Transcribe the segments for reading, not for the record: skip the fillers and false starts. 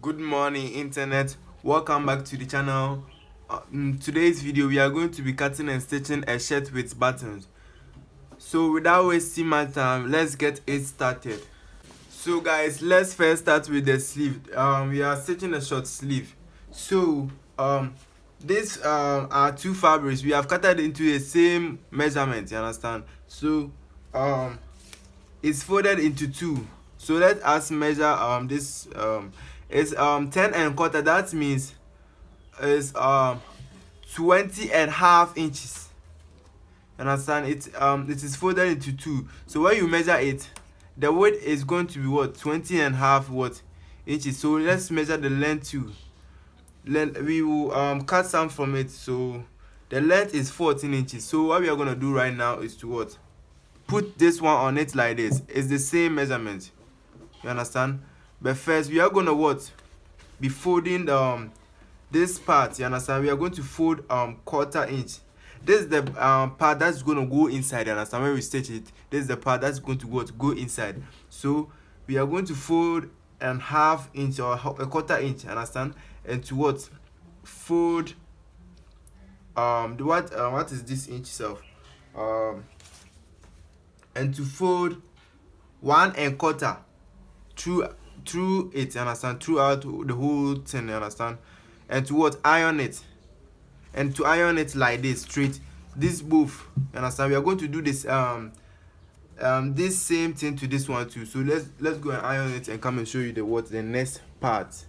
Good morning, internet. Welcome back to the channel. In today's video we are going to be cutting and stitching a shirt with buttons. So without wasting my time, let's get it started. So guys, let's first start with the sleeve. We are stitching a short sleeve. So these are two fabrics. We have cut it into the same measurement, you understand? So it's folded into two. So let us measure this is 10 and quarter. That means is 20 and half inches. Understand? It is folded into two. So when you measure it, the width is going to be what? 20 and half what inches. So let's measure the length too. We will cut some from it. So the length is 14 inches. So what we are going to do right now is to what? Put this one on it like this. It's the same measurement. You understand? But first we are gonna what? Be folding this part. You understand? We are going to fold quarter inch. This is the part that's gonna go inside. You understand? When we stitch it, this is the part that's going to go inside. So we are going to fold and half inch or a quarter inch. You understand? And to what? Fold what is this inch itself? And to fold 1 and quarter through it, you understand, throughout the whole thing, you understand, and to what? Iron it, and to iron it like this straight, this both, you understand. We are going to do this this same thing to this one too. So let's go and iron it and come and show you the next part.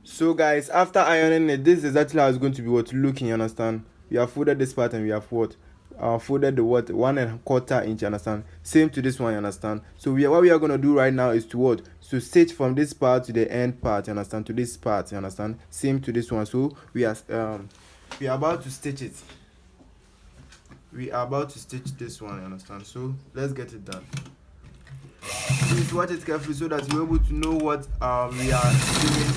So guys, after ironing it, this is exactly how it's going to be looking, you understand. We have folded this part and we have folded the 1 and quarter inch, you understand. Same to this one, you understand. So what we are going to do right now is to stitch from this part to the end part, you understand, to this part, you understand. Same to this one. So we are about to stitch it. We are about to stitch this one, you understand. So let's get it done. Please watch it carefully so that you're able to know what we are doing.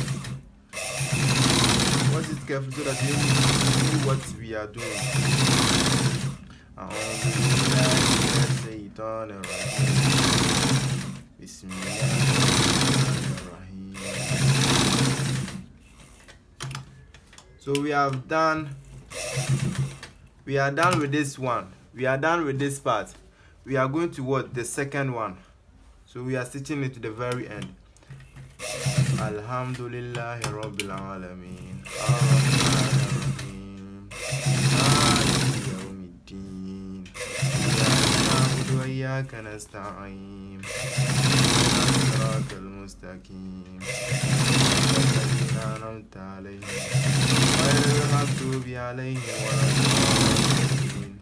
Watch it carefully so that you're able to see what we are doing. So we are done with this one. We are done with this part. We are going to the second one. So we are stitching it to the very end. Alhamdulillah Rabbil Alameen. إياك نستعين صراط المستقيم الذين أنعمت عليهم غير المغضوب عليهم ولا الضالين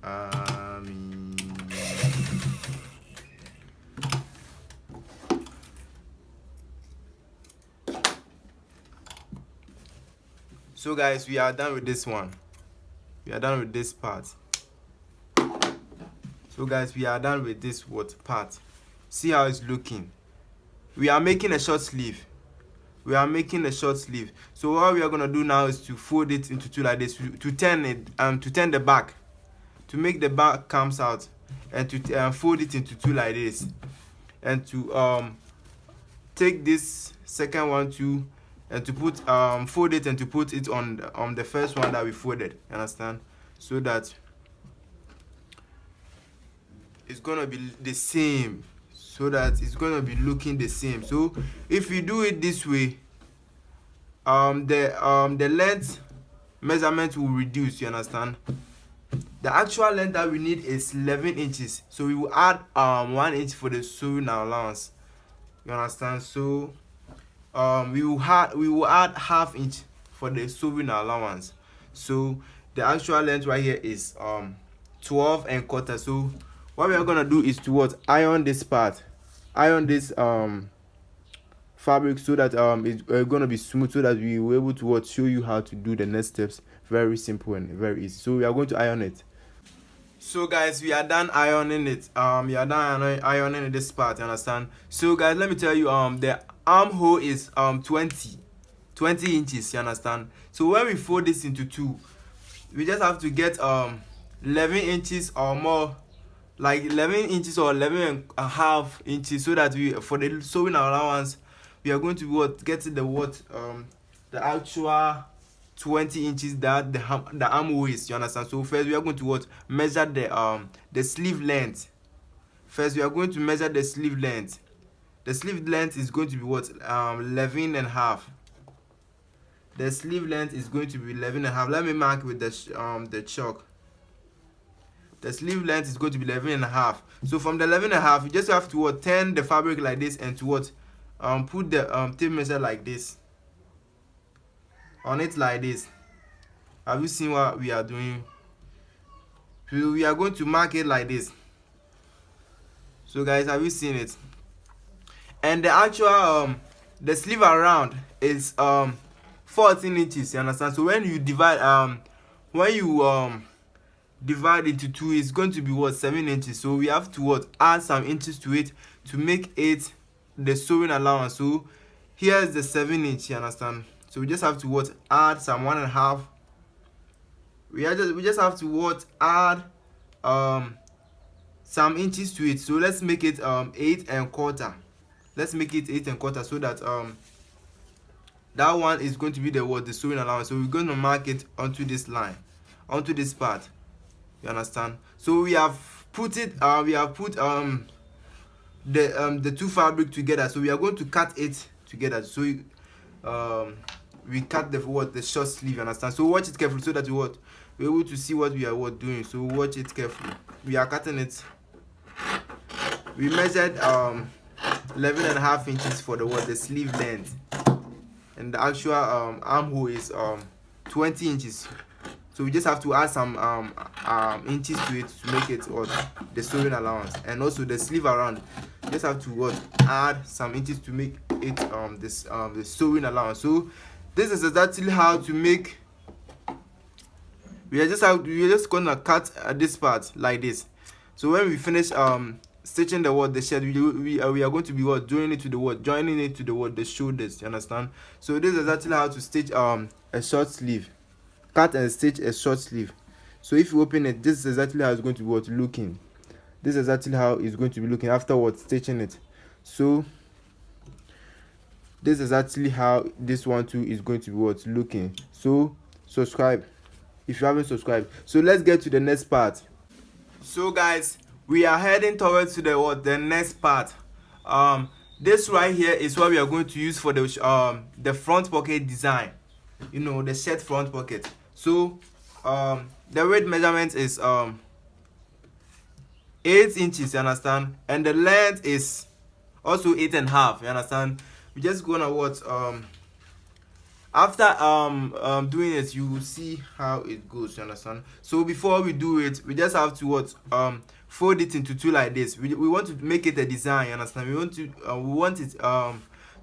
آمين. So guys, we are done with this one. We are done with this part. So guys, we are done with this part. See how it's looking. We are making a short sleeve. So what we are gonna do now is to fold it into two like this, to turn it to turn the back, to make the back comes out, and to fold it into two like this, and to take this second one too, and to put fold it and to put it on the first one that we folded. You understand? So that it's gonna be the same, so that it's gonna be looking the same. So if we do it this way, the length measurement will reduce. You understand? The actual length that we need is 11 inches. So we will add 1 inch for the sewing allowance. You understand? So we will add half inch for the sewing allowance. So the actual length right here is 12 and quarter. So what we are gonna do is to iron this part, iron this fabric, so that it's gonna be smooth, so that we will be able to show you how to do the next steps. Very simple and very easy. So we are going to iron it. So guys, we are done ironing it. We are done ironing this part, you understand. So guys, let me tell you, the armhole is 20 inches, you understand. So when we fold this into two, we just have to get 11 inches or more, like 11 inches or 11 and a half inches, so that we, for the sewing allowance, we are going to what getting the actual 20 inches that the armhole is. You understand? So first we are going to what measure the sleeve length. First we are going to measure the sleeve length. The sleeve length is going to be what 11 and a half. The sleeve length is going to be 11 and a half. Let me mark with the chalk. The sleeve length is going to be 11 and a half. So from the 11 and a half, you just have to what turn the fabric like this and to what put the tape measure like this on it, like this. Have you seen what we are doing? So we are going to mark it like this. So guys, have you seen it? And the actual the sleeve around is 14 inches. You understand? So when you divide divide into two, it's going to be what 7 inches. So we have to what add some inches to it to make it the sewing allowance. So here's the 7 inch. You understand? So we just have to what add some 1.5. We just have to what add some inches to it. So let's make it 8.25. Let's make it 8.25 so that that one is going to be the sewing allowance. So we're going to mark it onto this line, onto this part. You understand? So we have put it the two fabric together. So we are going to cut it together. So we cut the short sleeve. You understand? So watch it carefully so that we're able to see what we are doing. So watch it carefully. We are cutting it. We measured 11.5 inches for the sleeve length, and the actual armhole is 20 inches. So we just have to add some inches to it to make it the sewing allowance. And also the sleeve around, you just have to add some inches to make it the sewing allowance. So this is exactly how to make. We are just gonna cut this part like this. So when we finish stitching the shirt, we are going to be joining it to the shoulders. You understand? So this is exactly how to stitch a short sleeve. Cut and stitch a short sleeve. So if you open it, this is exactly how it's going to be looking. This is exactly how it's going to be looking afterwards stitching it. So this is actually how this one too is going to be looking. So subscribe if you haven't subscribed. So let's get to the next part. So guys, we are heading towards to the next part. This right here is what we are going to use for the front pocket design. You know, the shirt front pocket. So the weight measurement is 8 inches. You understand? And the length is also 8.5. You understand? We just gonna after doing it, you will see how it goes. You understand? So before we do it, we just have to fold it into two like this. We want to make it a design. You understand? We want it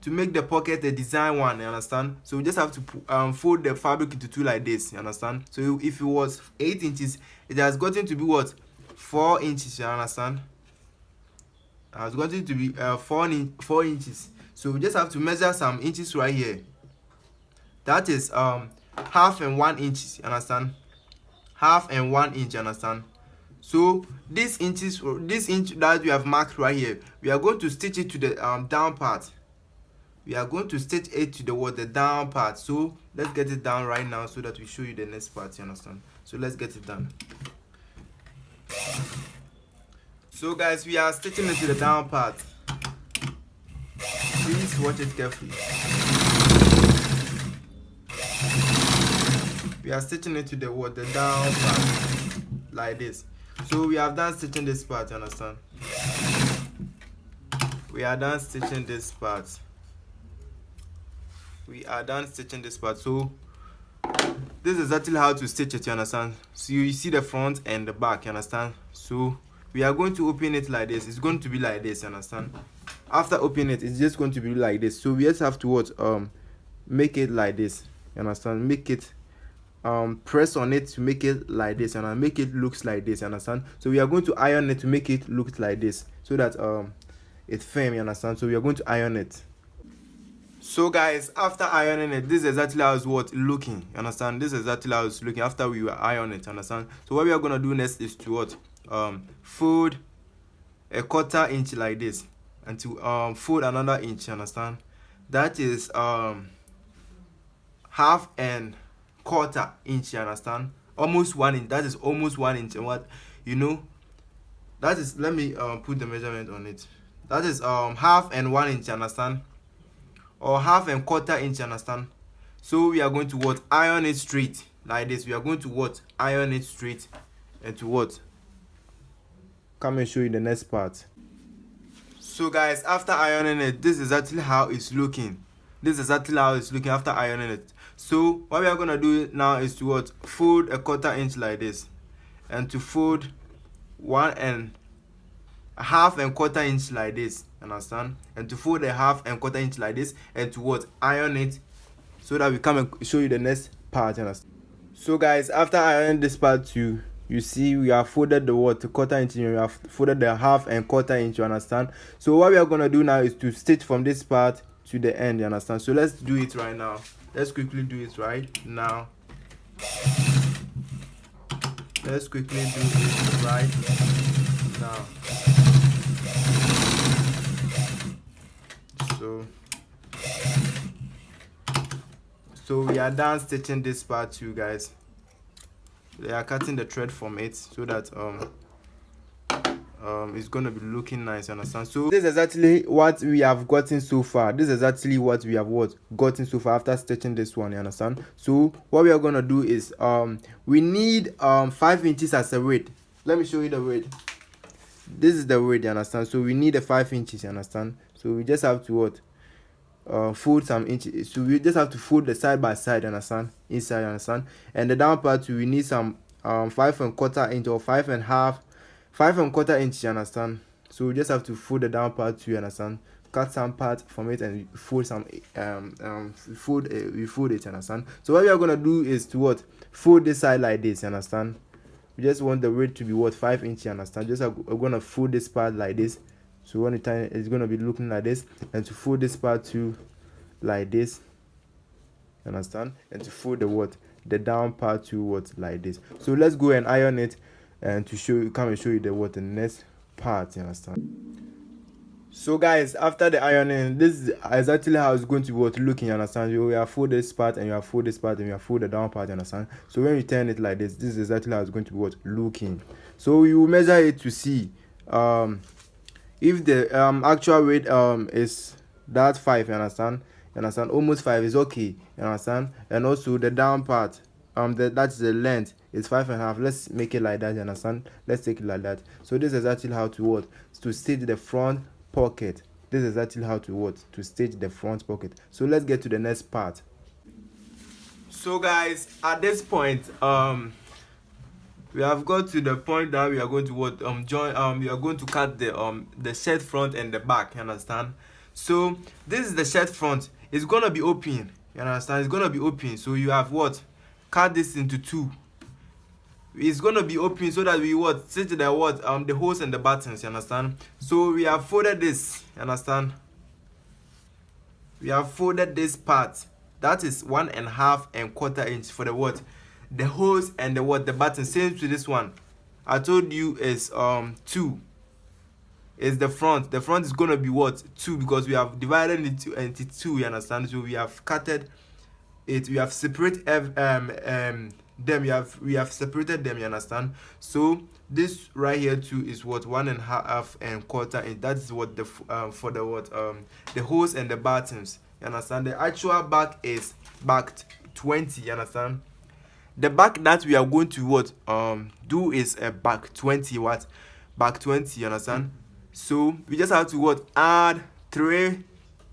to make the pocket a design one. You understand? So we just have to fold the fabric into two like this. You understand? So if it was 8 inches, it has gotten to be 4 inches. You understand? It's gotten to be 4 inches. So we just have to measure some inches right here. That is 1/2 and 1 inch. You understand? 1/2 and 1 inch. You understand? So this inch that we have marked right here, we are going to stitch it to the down part. We are going to stitch it to the down part. So let's get it down right now so that we show you the next part. You understand? So let's get it done. So guys, we are stitching it to the down part. Please watch it carefully. We are stitching it to the down part like this. So we have done stitching this part. You understand? We are done stitching this part. We are done stitching this part. So this is exactly how to stitch it. You understand? So you see the front and the back. You understand? So we are going to open it like this. It's going to be like this. You understand? After opening it, it's just going to be like this. So we just have to make it like this. You understand? Make it press on it to make it like this, and make it looks like this. You understand? So we are going to iron it to make it look like this, so that it's firm. You understand? So we are going to iron it. So guys, after ironing it, this is exactly how it's looking. You understand? This is exactly how it's looking after we iron it. You understand? So what we are gonna do next is to fold a 1/4 inch like this, and to fold another inch. You understand? that is half and quarter inch, you understand, almost 1 inch. That is almost 1 inch. And what, you know, that is, let me put the measurement on it. That is half and 1 inch, you understand, or half and quarter inch, you understand. So we are going to what, iron it straight like this. We are going to what, iron it straight, and to what, come and show you the next part. So guys, after ironing it, this is actually how it's looking. This is exactly how it's looking after ironing it. So what we are gonna do now is to what, fold a quarter inch like this, and to fold 1 1/2 and quarter inch like this, understand, and to fold a 1/2 and quarter inch like this, and to what, iron it, so that we come and show you the next part, understand. So guys, after ironing this part too, you see we have folded the what, the quarter inch, we have folded the 1/2 and quarter inch, you understand. So what we are gonna do now is to stitch from this part to the end, you understand. So let's do it right now. Let's quickly do it right now. Let's quickly do it right now. So we are done stitching this part too, guys. They are cutting the thread from it so that it's gonna be looking nice, you understand. So this is actually what we have gotten so far. This is actually what we have gotten so far after stitching this one, you understand. So what we are gonna do is we need 5 inches as a width. Let me show you the width. This is the width, you understand. So we need a 5 inches, you understand. So we just have to what, fold some inches. So we just have to fold the side by side, you understand, inside, you understand. And the down part we need some 5 1/4 inch or 5 1/4 inch, you understand. So we just have to fold the down part too, you understand, cut some part from it and fold some we fold it, you understand. So what we are gonna do is to what, fold this side like this, you understand. We just want the width to be what, 5 inch, you understand. Just we're gonna fold this part like this. So when the time it's gonna be looking like this, and to fold this part too like this, you understand, and to fold the what, the down part to what, like this. So let's go and iron it, and to show you, come and show you the what, the next part, you understand. So guys, after the ironing, this is exactly how it's going to be what, looking, you understand. You have fold this part, and you have fold this part, and you have fold the down part, you understand. So when you turn it like this, this is exactly how it's going to be what, looking. So you measure it to see if the actual weight is that 5, you understand. You understand, almost 5 is okay, you understand. And also the down part, that's the length, is 5 1/2. Let's make it like that, you understand. Let's take it like that. So this is actually how to what, to stitch the front pocket. This is actually how to what, to stitch the front pocket. So let's get to the next part. So guys, at this point we have got to the point that we are going to what, we are going to cut the shirt front and the back, you understand. So this is the shirt front. It's gonna be open, you understand. It's gonna be open. So you have what, cut this into 2. It's gonna be open so that we what, stitch the what, the holes and the buttons, you understand. So we have folded this, you understand. We have folded this part. That is 1 1/2 and quarter inch for the what, the holes and the what, the button. Same to this one. I told you is 2 is the front. The front is gonna be what, 2, because we have divided it into 2, you understand. So we have cutted it, we have separated them, we have separated them, you understand. So this right here too is what, 1 1/2 and quarter inch. That is what the for the what, the holes and the buttons, you understand. The actual back is back 20, you understand. The back that we are going to what, do is a back 20, what, back 20, you understand. So we just have to what, add 3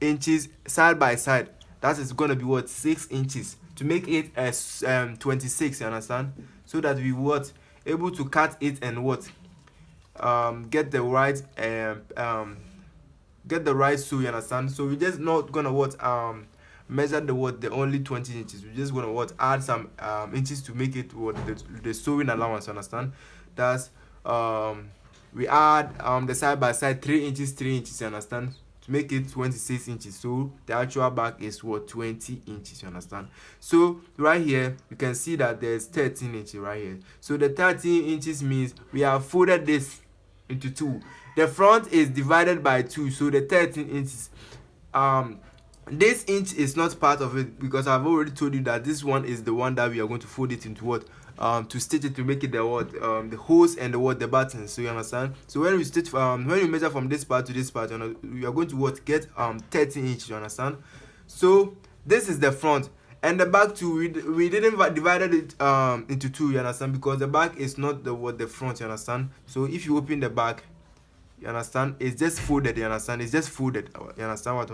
inches side by side. That is gonna be what, 6 inches, to make it as 26, you understand. So that we what, able to cut it and what, get the right sew, you understand. So we just not gonna what, measure the what, the only 20 inches. We just gonna what, add some inches to make it what, the sewing allowance, you understand. That's we add the side by side 3 inches, you understand, to make it 26 inches. So the actual back is what, 20 inches, you understand. So right here you can see that there's 13 inches right here. So the 13 inches means we have folded this into 2. The front is divided by 2, so the 13 inches This inch is not part of it because I've already told you that this one is the one that we are going to fold it into what, to stitch it, to make it the what, the holes and the what, the buttons. So you understand? So when we stitch, when you measure from this part to this part, you know, we are going to what, get 30 inches. You understand? So this is the front, and the back too. We didn't divided it into two. You understand? Because the back is not the what, the front. You understand? So if you open the back, you understand, it's just folded. You understand? It's just folded. You understand what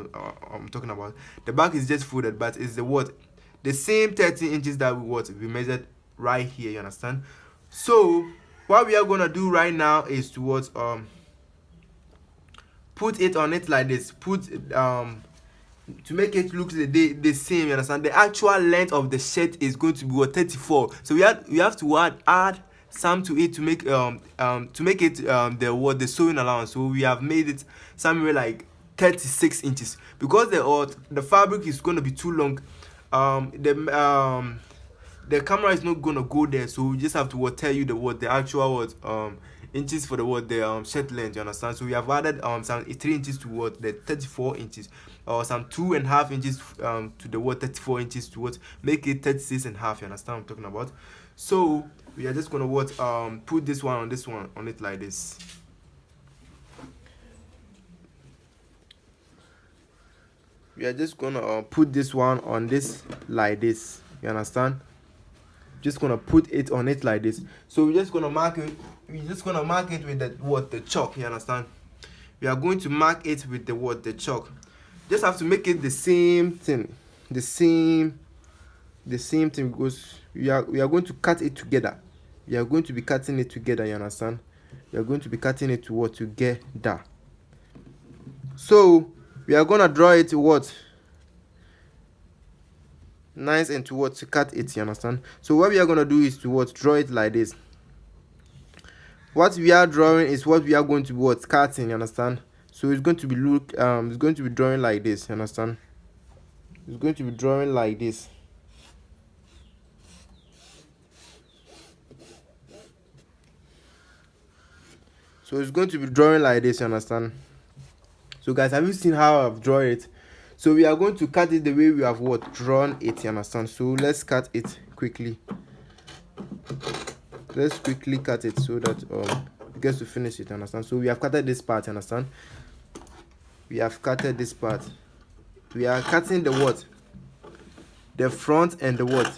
I'm talking about? The back is just folded, but it's the what, the same 30 inches that we measured right here. You understand? So what we are gonna do right now is to what, put it on it like this. Put to make it look the same. You understand? The actual length of the shirt is going to be what, 34. So we have to add some to it to make it the what, the sewing allowance. So we have made it somewhere like 36 inches because the fabric is going to be too long. The camera is not gonna go there, so we just have to what, tell you the actual what, inches for the what, the shirt length. You understand? So we have added some 3 inches to what, the 34 inches, or some 2.5 inches to the what, 34 inches to what, make it 36.5. You understand what I'm talking about? So we are just gonna what, put this one on it like this. We are just gonna put this one on this like this. You understand? Just gonna put it on it like this. So we're just gonna mark it with the what, the chalk. You understand? We are going to mark it with the what, the chalk. Just have to make it the same thing, the same thing, because we are going to cut it together. We are going to be cutting it together. You understand? We are going to be cutting it to what, together. So we are gonna draw it to what, nice, and to what, to cut it. You understand? So what we are gonna do is to what, draw it like this. What we are drawing is what we are going to be what, cutting. You understand? So it's going to be it's going to be drawing like this. You understand? It's going to be drawing like this. So it's going to be drawing like this. You understand? So guys, have you seen how I've drawn it? So we are going to cut it the way we have what, drawn it. You understand? So let's cut it quickly. Let's quickly cut it so that we get to finish it. Understand? So we have cutted this part. Understand? We have cutted this part. We are cutting the what, the front and the what,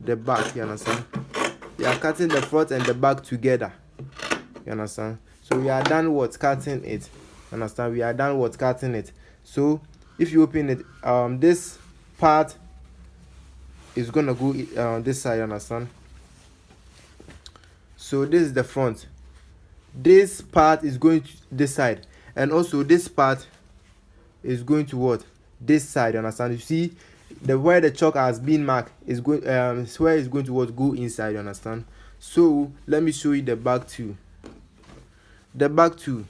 the back. You understand? We are cutting the front and the back together. You understand? So we are done what, cutting it. Understand? We are done what, cutting it. So if you open it, this part is gonna go this side. Understand? So this is the front. This part is going to this side, and also this part is going to what, this side. You understand? You see the where the chalk has been marked is going where it's going to what, go inside. You understand? So let me show you the back too. The back too,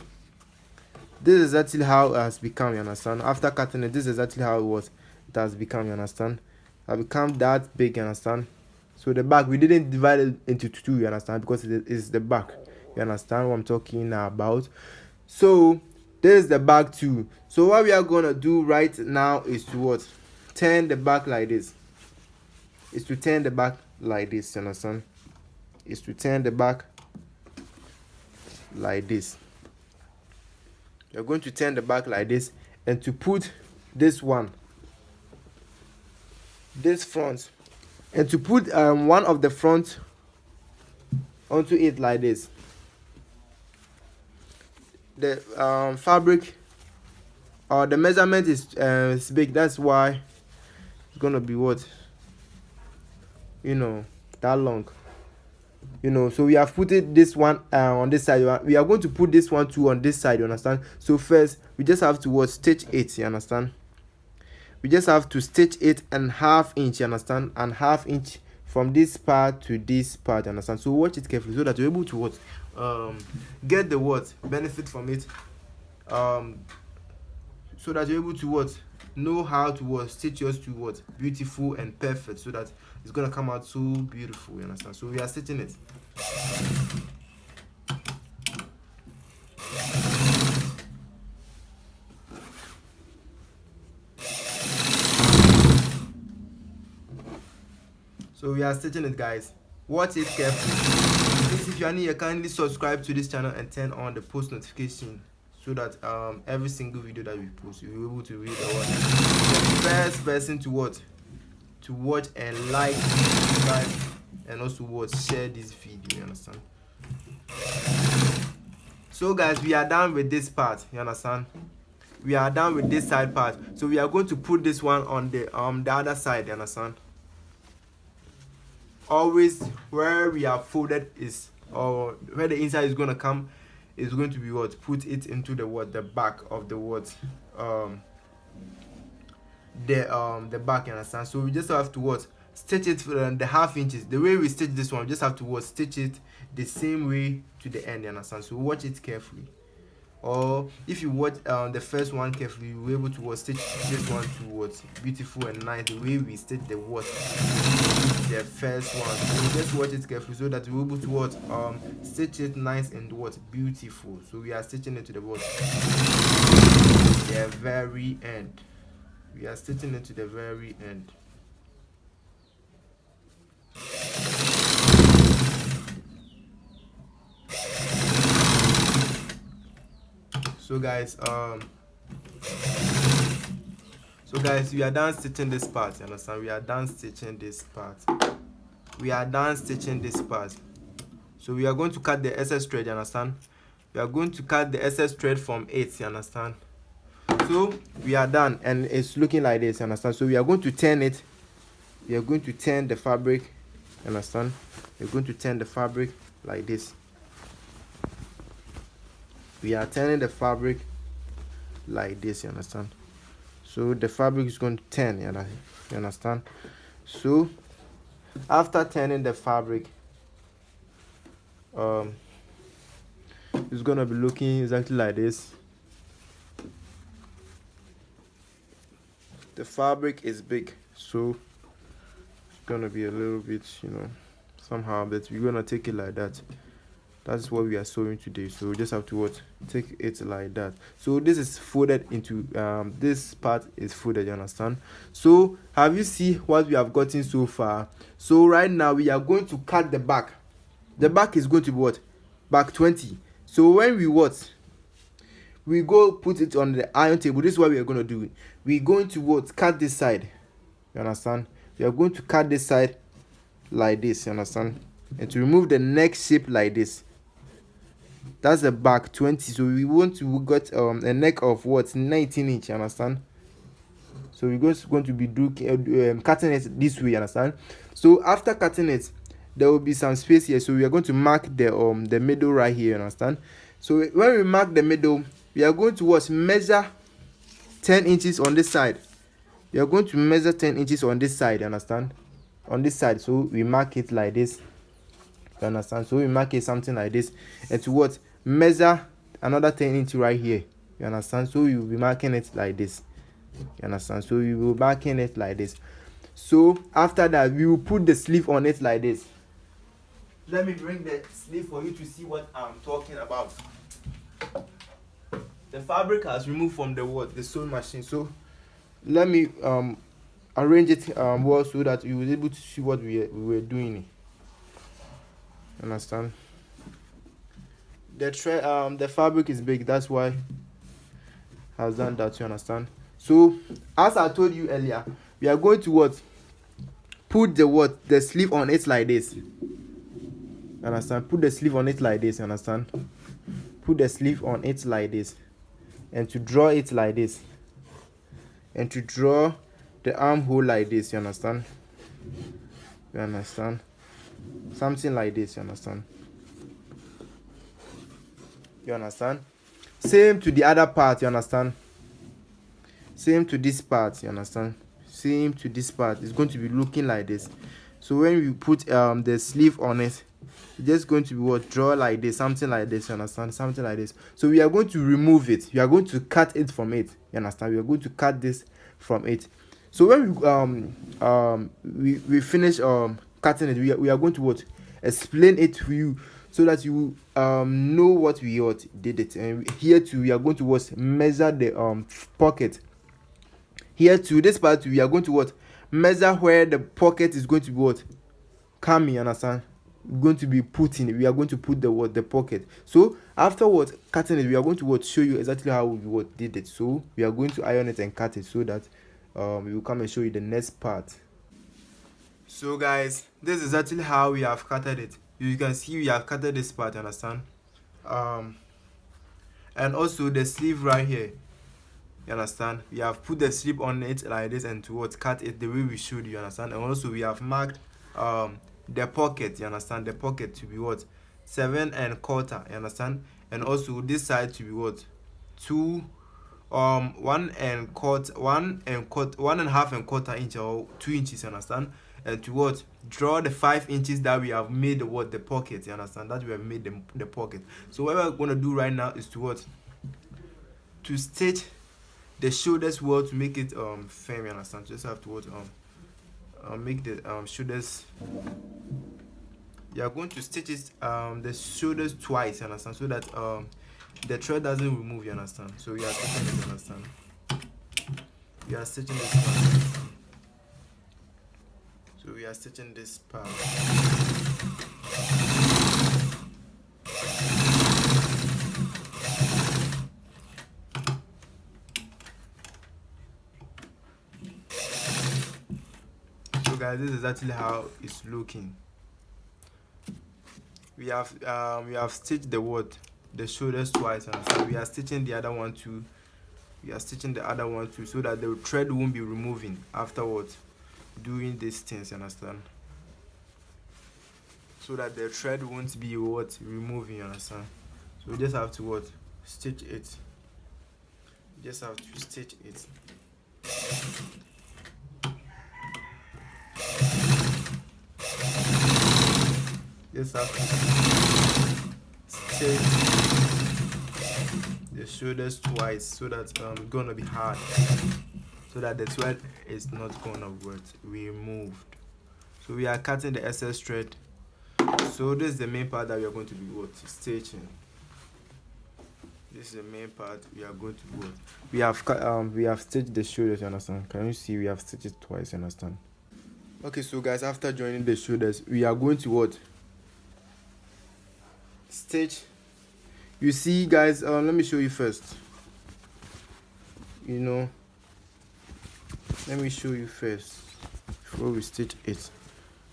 this is exactly how it has become. You understand? After cutting it, this is exactly how it has become. You understand? It has become that big. You understand? So the back, we didn't divide it into two. You understand? Because it is the back. You understand what I'm talking about? So this is the back too. So what we are gonna do right now is to what, turn the back like this. Is to turn the back like this. You understand? Is to turn the back like this. You're going to turn the back like this, and to put this one, this front, and to put one of the front onto it like this. The fabric or the measurement is big, that's why it's gonna be what, you know, that long. You know, so we have put it this one on this side. We are going to put this one too on this side. You understand? So first we just have to what, stitch it. You understand? We just have to stitch it and 1/2 inch. You understand? And 1/2 inch from this part to this part. You understand? So watch it carefully so that you're able to what, get the what, benefit from it, so that you're able to what, know how to what, stitch yours to what, beautiful and perfect, so that it's gonna come out so beautiful. You understand? So we are stitching it. So we are stitching it, guys. Watch it carefully. Please, if you are new, kindly subscribe to this channel and turn on the post notification so that every single video that we post you'll be able to read or watch. The first person to watch and like, subscribe, and also share this video, you understand? So guys, we are done with this part, you understand? We are done with this side part, so we are going to put this one on the other side, you understand? Always where we have folded is, or where the inside is going to come, is going to be put it into the back of the the back, you understand? So we just have to stitch it for the half inches. The way we stitch this one, we just have to stitch it the same way to the end, you understand? So watch it carefully. Or if you watch the first one carefully, you'll be able to stitch this one to beautiful and nice the way we stitch the the first one. So just watch it carefully so that we're able to stitch it nice and beautiful. So we are stitching it to the very end. We are stitching it to the very end. So guys, we are done stitching this part, you understand? We are done stitching this part. So we are going to cut the excess thread, you understand? We are going to cut the excess thread from it, you understand? So we are done, and it's looking like this, you understand? So we are going to turn it. We are going to turn the fabric, you understand? We're going to turn the fabric like this. We are turning the fabric like this, you understand? So the fabric is going to turn, you understand? So after turning the fabric, it's gonna be looking exactly like this. The fabric is big, so it's gonna be a little bit, somehow, but we're gonna take it like that. That's what we are sewing today, so we just have to take it like that. So this is folded into this part is folded, you understand? So have you see what we have gotten so far? So right now we are going to cut the back. The back is going to be back 20. So when we go put it on the iron table, this is what we are going to do. We're going to cut this side, you understand? We are going to cut this side like this, you understand? And to remove the neck shape like this. That's the back 20. So we want to get a neck of 19 inch, you understand? So we're going to be cutting it this way, you understand? So after cutting it, there will be some space here, so we are going to mark the middle right here, you understand? So when we mark the middle, we are going to measure 10 inches on this side. We are going to measure 10 inches on this side, you understand? On this side, so we mark it like this, you understand? So we mark it something like this, and to measure another 10 inches right here, you understand? So we will be marking it like this, you understand? So we will marking it like this. So after that, we will put the sleeve on it like this. Let me bring the sleeve for you to see what I'm talking about. The fabric has removed from the sewing machine, so let me arrange it well so that you will be able to see what we were doing. Understand? The fabric is big, that's why has done that, you understand? So as I told you earlier, we are going to put the sleeve on it like this. Understand? Put the sleeve on it like this, understand? Put the sleeve on it like this, and to draw it like this, and to draw the armhole like this, you understand? You understand? Something like this, you understand? You understand? Same to the other part, you understand? Same to this part, you understand? Same to this part. It's going to be looking like this. So when we put the sleeve on it, it's just going to be draw like this, something like this, you understand? Something like this. So we are going to remove it. We are going to cut it from it, you understand? We are going to cut this from it. So when we finish cutting it, we are going to explain it to you so that you know what we did it. And here too, we are going to measure the pocket. Here to this part, we are going to measure where the pocket is going to be coming, you understand, going to be putting, we are going to put the pocket. So afterwards cutting it, we are going to show you exactly how we did it. So we are going to iron it and cut it, so that we will come and show you the next part. So guys, this is actually how we have cutted it. You can see we have cutted this part, you understand, and also the sleeve right here, you understand, we have put the sleeve on it like this, and to cut it the way we showed you, understand. And also we have marked the pocket, you understand, the pocket to be 7¼ you understand, and also this side to be 2 1.25 inch or 2 inches, you understand, and to draw the 5 inches that we have made the pocket, you understand, that we have made the pocket. So what we're going to do right now is to stitch the shoulders well, to make it firm, you understand. Just have to make the shoulders, you are going to stitch it the shoulders twice, you understand, so that the thread doesn't remove, you understand. So we are stitching it, you understand, we are stitching this part. So we are stitching this part. So guys, this is actually how it's looking. We have stitched the shoulders twice, and so we are stitching the other one too. We are stitching the other one too, so that the thread won't be removing afterwards doing these things, you understand, so that the thread won't be removing, you understand. So we just have to stitch it. You just have to stitch it. Just have to stitch the shoulders twice, so that it's gonna be hard, so that the thread is not gonna be removed. So we are cutting the excess thread. So this is the main part that we are going to be stitching. This is the main part we are going to do. We have stitched the shoulders, you understand. Can you see we have stitched it twice, you understand? Okay, so guys, after joining the shoulders, we are going to stitch. You see guys, let me show you first. Let me show you first before we stitch it.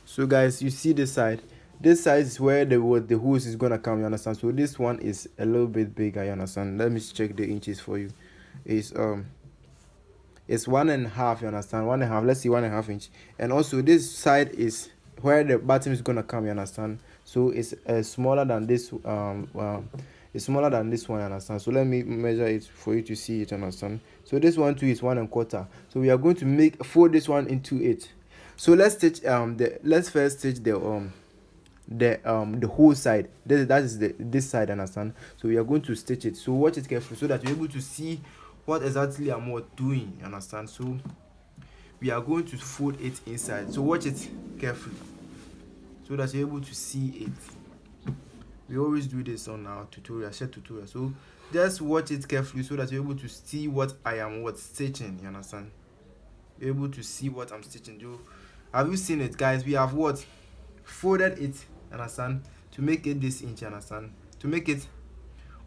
So guys, you see this side is where the hose is gonna come, you understand. So this one is a little bit bigger, you understand. Let me check the inches for you. It's 1.5, you understand, 1.5. Let's see, 1.5 inch. And also this side is where the bottom is gonna come, you understand. So it's smaller than this it's smaller than this one, you understand. So let me measure it for you to see it, understand. So this one too is 1.25. So we are going to fold this one into it. So let's stitch let's first stitch the whole side. That is this side, understand. So we are going to stitch it. So watch it carefully, so that you're able to see what exactly I'm doing, understand. So we are going to fold it inside. So watch it carefully, so that you're able to see it. We always do this on our short tutorial. So just watch it carefully, so that you're able to see what I am stitching, you understand. You're able to see what I'm stitching. Have you seen it, guys? We have folded it, understand, to make it this inch, understand, to make it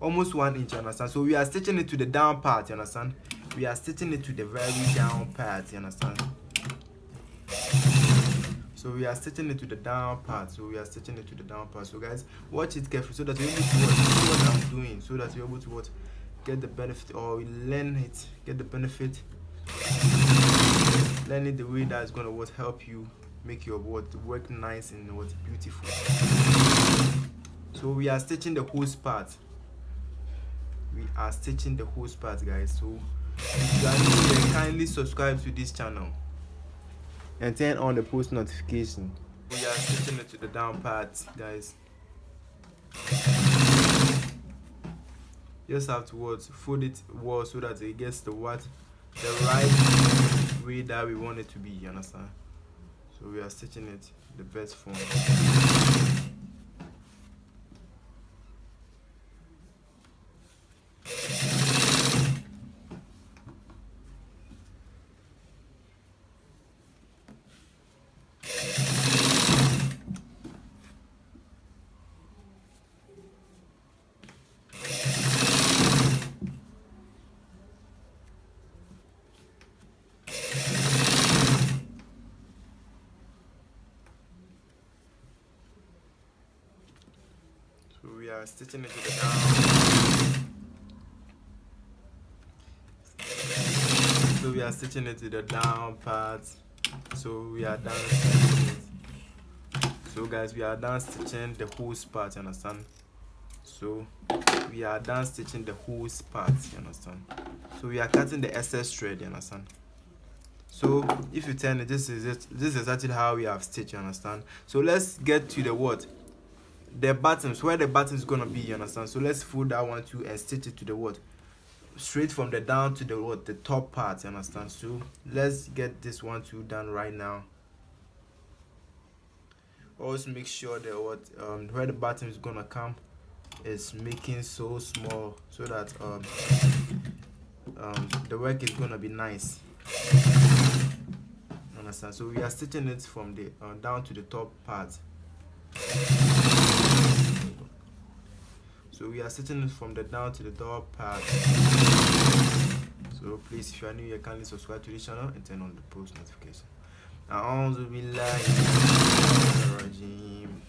almost 1 inch, understand. So we are stitching it to the down part, you understand. We are stitching it to the very down part, you understand. So we are stitching it to the down part. So guys, watch it carefully, so that you're able to see what I'm doing, so that you're able to get the benefit, or learn it, get the benefit, learn it the way that's gonna help you make your work nice and beautiful. So we are stitching the hose part. Guys. So if you are new here, kindly subscribe to this channel and turn on the post notification. We are stitching it to the down part, guys. Just have to fold it well, so that it gets the right way that we want it to be, you understand. So we are stitching it the best form. are stitching it to the down. So we are stitching it to the down part. So we are done stitching it. So guys, we are done stitching the hose part, you understand? So we are done stitching the hose part, you understand? So we are cutting the excess thread, you understand? So if you turn it, this is it. This is actually how we have stitched, you understand? So let's get to the what? The buttons, where the button is gonna be, you understand? So let's fold that one too and stitch it to the what? Straight from the down to the what? The top part, you understand? So let's get this one too done right now. Also make sure that what where the button is gonna come is making so small so that the work is gonna be nice. Understand? So we are stitching it from the down to the top part. So we are stitching it from the down to the top part. So please, if you are new here, kindly subscribe to the channel and turn on the post notification. A'udhu billahi minash rajim.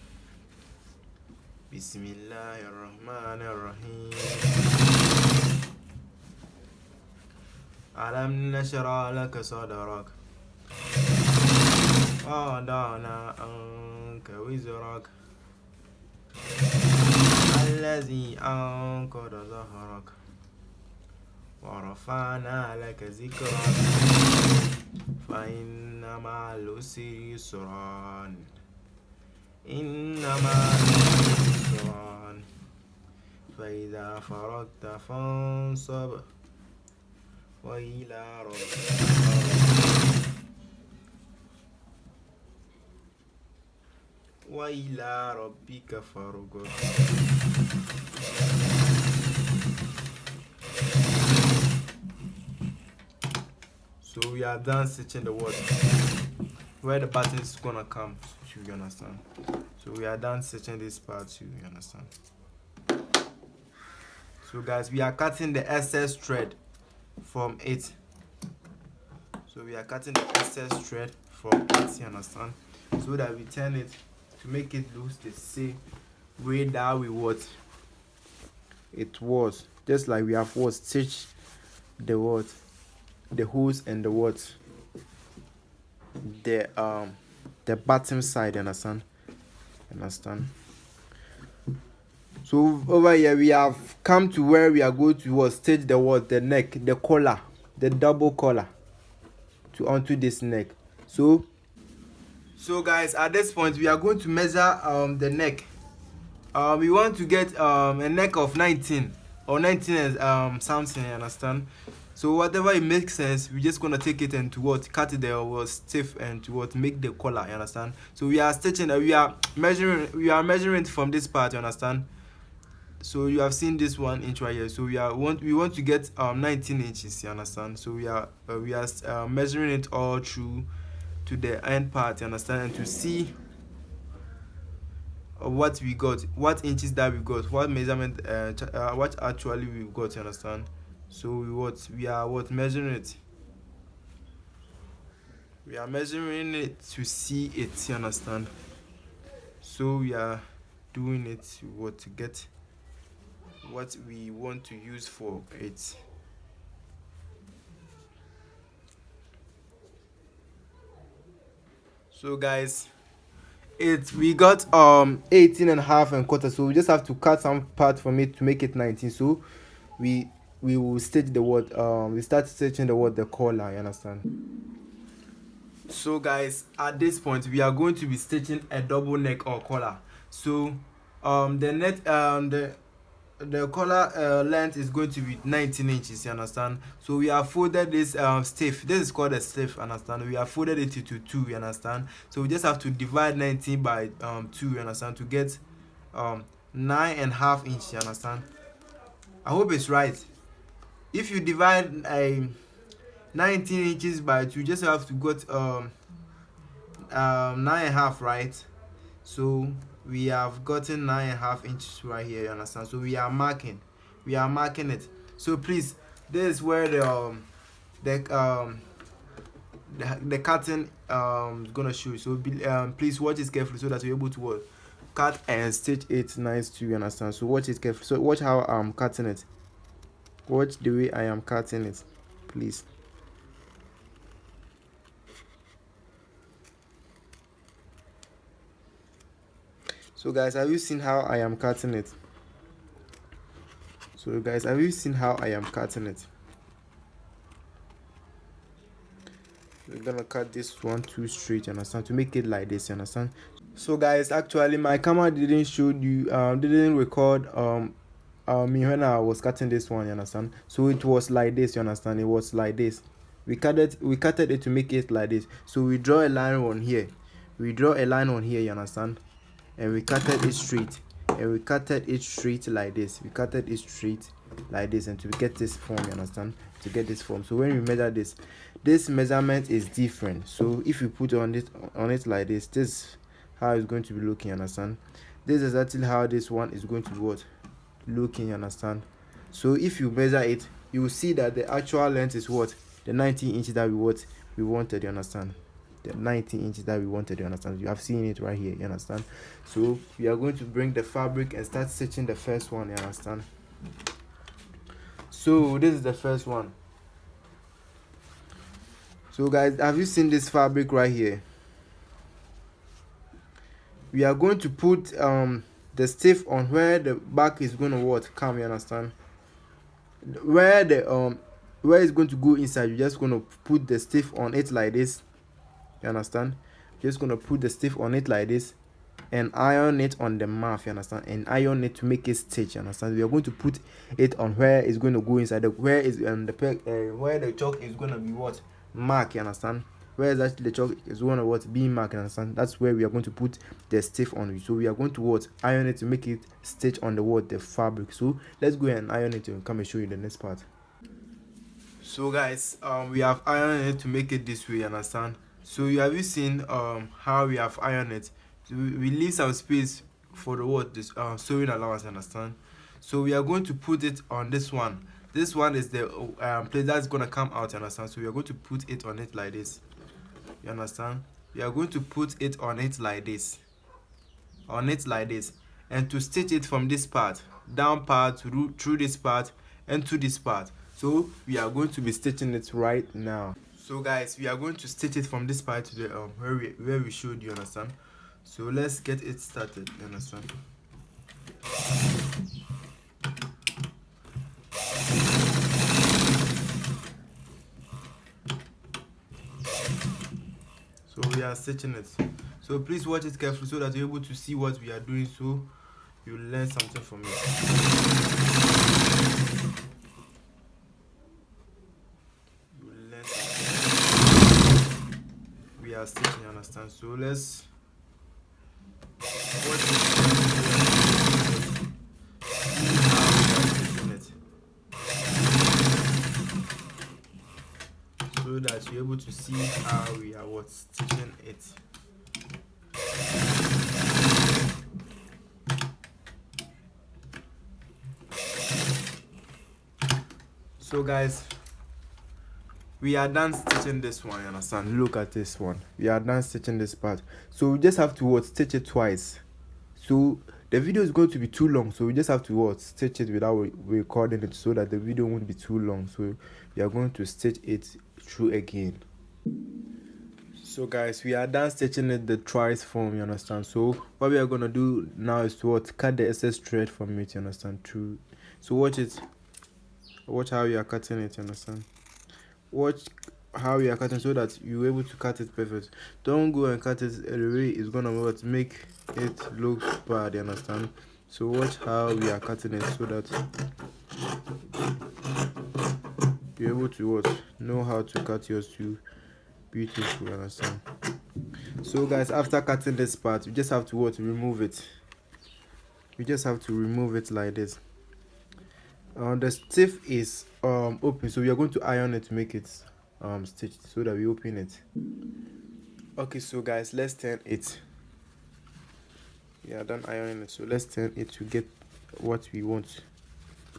Bismillahir rahmanir rahim. Alam nashra laka sadrak wa wada'na anka wizrak allazi anqadha dhahrak wa rafa'na laka zikrak fa inna ma'al usri yusran inna ma'al usri yusran fa idha faragta fansab wa ila rabbika farghab. So we are done stitching the what? Where the button is gonna come to, you understand? So we are done stitching this part too, you understand? So guys, we are cutting the excess thread from it. So we are cutting the excess thread from it, you understand? So that we turn it to make it look the same way that we what it was, just like we have what stitched the what, the hose and the what, the bottom side, understand? So over here we have come to where we are going to what, stitch the what, the neck, the collar, the double collar to onto this neck. So guys, at this point we are going to measure the neck. We want to get a neck of 19 or 19 and something, you understand? So whatever it makes sense, we're just gonna take it and to what, cut it there or stiff and to what, make the collar, you understand? So we are stitching, we are measuring it from this part, you understand? So you have seen this 1 inch right here. So we want to get 19 inches, you understand? So we are measuring it all through to the end part, you understand? And to see what we got, what inches that we got, what measurement, what actually we got, you understand? So we are measuring it. We are measuring it to see it, you understand? So we are doing it to get what we want to use for it. So guys, we got 18 and a half and quarter, so we just have to cut some part from it to make it 19. So we will stitch the word, we start stitching the word, the collar, you understand? So guys, at this point we are going to be stitching a double neck or collar. So the collar length is going to be 19 inches, you understand? So we have folded this stiff, this is called a stiff, understand? We have folded it into 2, you understand? So we just have to divide 19 by 2, you understand, to get 9.5 inches, you understand? I hope it's right. If you divide 19 inches by 2, you just have to get 9.5, right? So we have gotten 9.5 inches right here, you understand? So we are marking it. So please, this is where the cutting is gonna show you. So please watch it carefully so that you're able to cut and stitch it nice too, you understand. So watch it carefully. So watch how I'm cutting it. Watch the way I am cutting it, please. So guys, have you seen how I am cutting it? So guys, have you seen how I am cutting it? We're gonna cut this one too straight, you understand, to make it like this, you understand. So guys, actually my camera didn't show you, didn't record me when I was cutting this one, you understand. So it was like this, you understand. It was like this. We cut it to make it like this. So we draw a line on here, you understand, and we cutted it straight, and we cutted it straight like this. We cutted it straight like this, and to get this form, you understand, to get this form. So when we measure this measurement is different. So if you put on it like this, this how it's going to be looking, you understand. This is actually how this one is going to be what looking, you understand. So if you measure it, you will see that the actual length is what, the 19 inches that we wanted, you understand. The 19 inches that we wanted, you understand. You have seen it right here, you understand. So we are going to bring the fabric and start stitching the first one, you understand. So this is the first one. So guys, have you seen this fabric right here? We are going to put the stiff on where the back is going to what come, you understand. Where it's going to go inside, you're just going to put the stiff on it like this, you understand. Just going to put the stiff on it like this and iron it on the mouth, you understand, and iron it to make it stitch, you understand. We are going to put it on where it's going to go inside, where is where the chalk is going to be what mark, you understand. Where is actually the chalk is going to what be mark, you understand. That's where we are going to put the stiff on it. So we are going to what iron it to make it stitch on the fabric. So let's go and iron it and come and show you the next part. So guys, we have ironed it to make it this way, you understand. So you have seen how we have ironed it. So we leave some space for the sewing allowance, you understand. So we are going to put it on this one. This one is the place that's gonna come out, you understand. So we are going to put it on it like this, you understand. We are going to put it on it like this, and to stitch it from this part down part through this part and to this part. So we are going to be stitching it right now. So guys, we are going to stitch it from this part to the where we showed, you understand. So let's get it started, you understand. So we are stitching it. So please watch it carefully so that you're able to see what we are doing, so you learn something from it. We are stitching, you understand. So let's watch it so that you're able to see how we are stitching it. So guys, we are done stitching this one, you understand. Look at this one. We are done stitching this part. So we just have to stitch it twice. So the video is going to be too long, so we just have to stitch it without recording it so that the video won't be too long. So we are going to stitch it through again. So guys, we are done stitching it the twice form, you understand. So what we are going to do now is to cut the excess thread from it, you understand. Through. So watch it. Watch how you are cutting it, you understand. Watch how you are cutting so that you're able to cut it perfect. Don't go and cut it the way it's gonna make it look bad, you understand. So watch how we are cutting it so that you're able to know how to cut yours too beautiful, you understand. So guys, after cutting this part, you just have to remove it. You just have to remove it like this. The stiff is open, so we are going to iron it to make it stitched so that we open it. Okay, so guys, let's turn it. We are done ironing it, so let's turn it to get what we want,